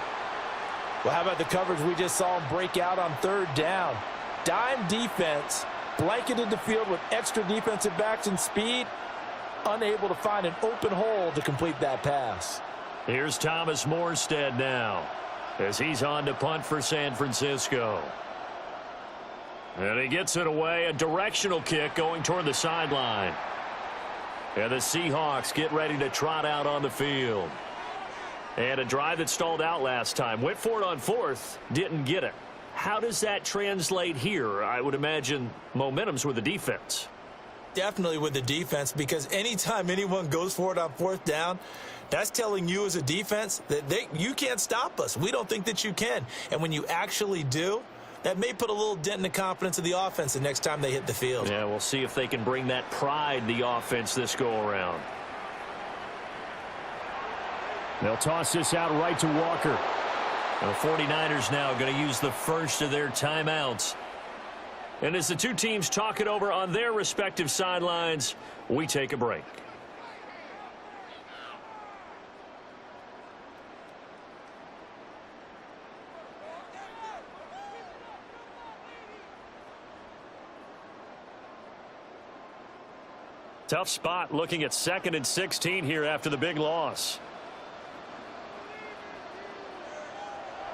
Well, how about the coverage we just saw him break out on 3rd down? Dime defense, blanketed the field with extra defensive backs and speed, unable to find an open hole to complete that pass. Here's Thomas Morstead now as he's on to punt for San Francisco. And he gets it away, a directional kick going toward the sideline. And the Seahawks get ready to trot out on the field. And a drive that stalled out last time. Went for it on 4th, didn't get it. How does that translate here? I would imagine momentum's with the defense. Definitely with the defense, because anytime anyone goes for it on 4th down, that's telling you as a defense that you can't stop us. We don't think that you can. And when you actually do, that may put a little dent in the confidence of the offense the next time they hit the field. Yeah, we'll see if they can bring that pride, the offense, this go-around. They'll toss this out right to Walker. And the 49ers now going to use the first of their timeouts. And as the two teams talk it over on their respective sidelines, we take a break. Tough spot looking at 2nd and 16 here after the big loss.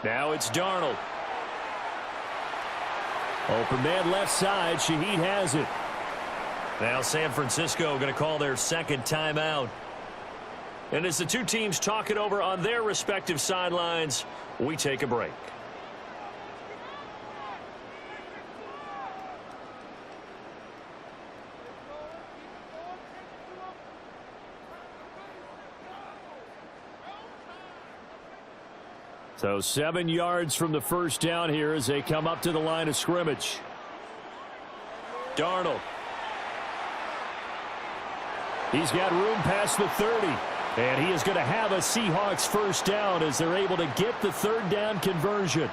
Now it's Darnold. Open man left side. Shaheed has it. Now San Francisco going to call their 2nd timeout. And as the two teams talk it over on their respective sidelines, we take a break. So 7 yards from the first down here as they come up to the line of scrimmage. Darnold. He's got room past the 30. And he is going to have a Seahawks first down as they're able to get the 3rd down conversion.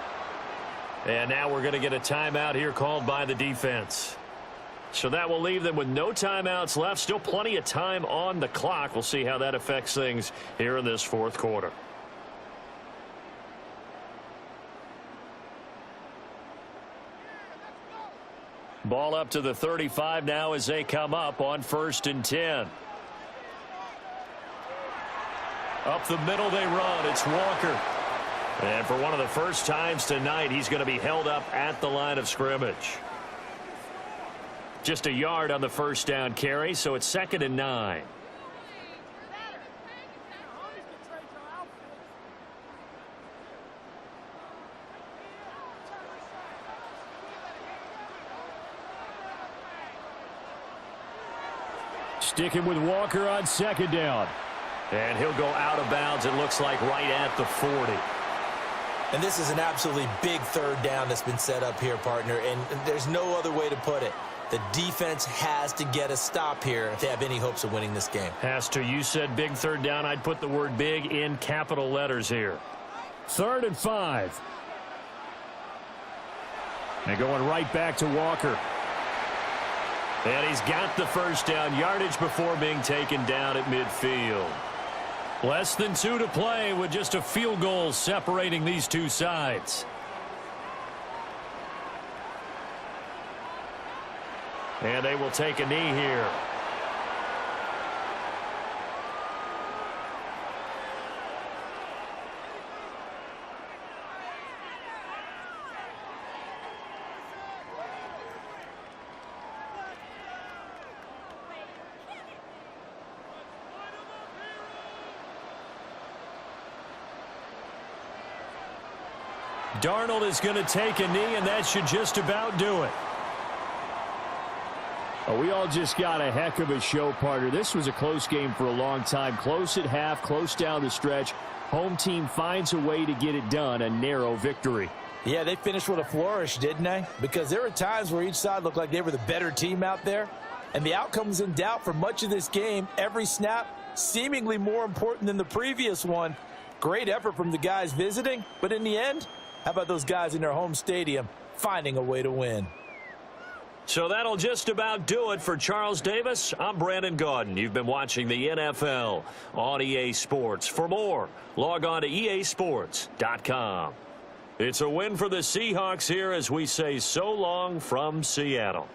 And now we're going to get a timeout here called by the defense. So that will leave them with no timeouts left. Still plenty of time on the clock. We'll see how that affects things here in this 4th quarter. Ball up to the 35 now as they come up on 1st and 10. Up the middle they run. It's Walker. And for one of the first times tonight, he's going to be held up at the line of scrimmage. Just a yard on the first down carry, so it's 2nd and 9. Sticking with Walker on 2nd down. And he'll go out of bounds, it looks like, right at the 40. And this is an absolutely big 3rd down that's been set up here, partner, and there's no other way to put it. The defense has to get a stop here if they have any hopes of winning this game. Has to. You said big 3rd down. I'd put the word big in capital letters here. 3rd and 5. And going right back to Walker. And he's got the first down yardage before being taken down at midfield. Less than 2 to play with just a field goal separating these two sides. And they will take a knee here. Darnold is going to take a knee, and that should just about do it. Oh, we all just got a heck of a show, partner. This was a close game for a long time. Close at half, close down the stretch. Home team finds a way to get it done, a narrow victory. Yeah, they finished with a flourish, didn't they? Because there were times where each side looked like they were the better team out there. And the outcome was in doubt for much of this game. Every snap seemingly more important than the previous one. Great effort from the guys visiting, but in the end, how about those guys in their home stadium finding a way to win? So that'll just about do it for Charles Davis. I'm Brandon Gaudin. You've been watching the NFL on EA Sports. For more, log on to easports.com. It's a win for the Seahawks here as we say so long from Seattle.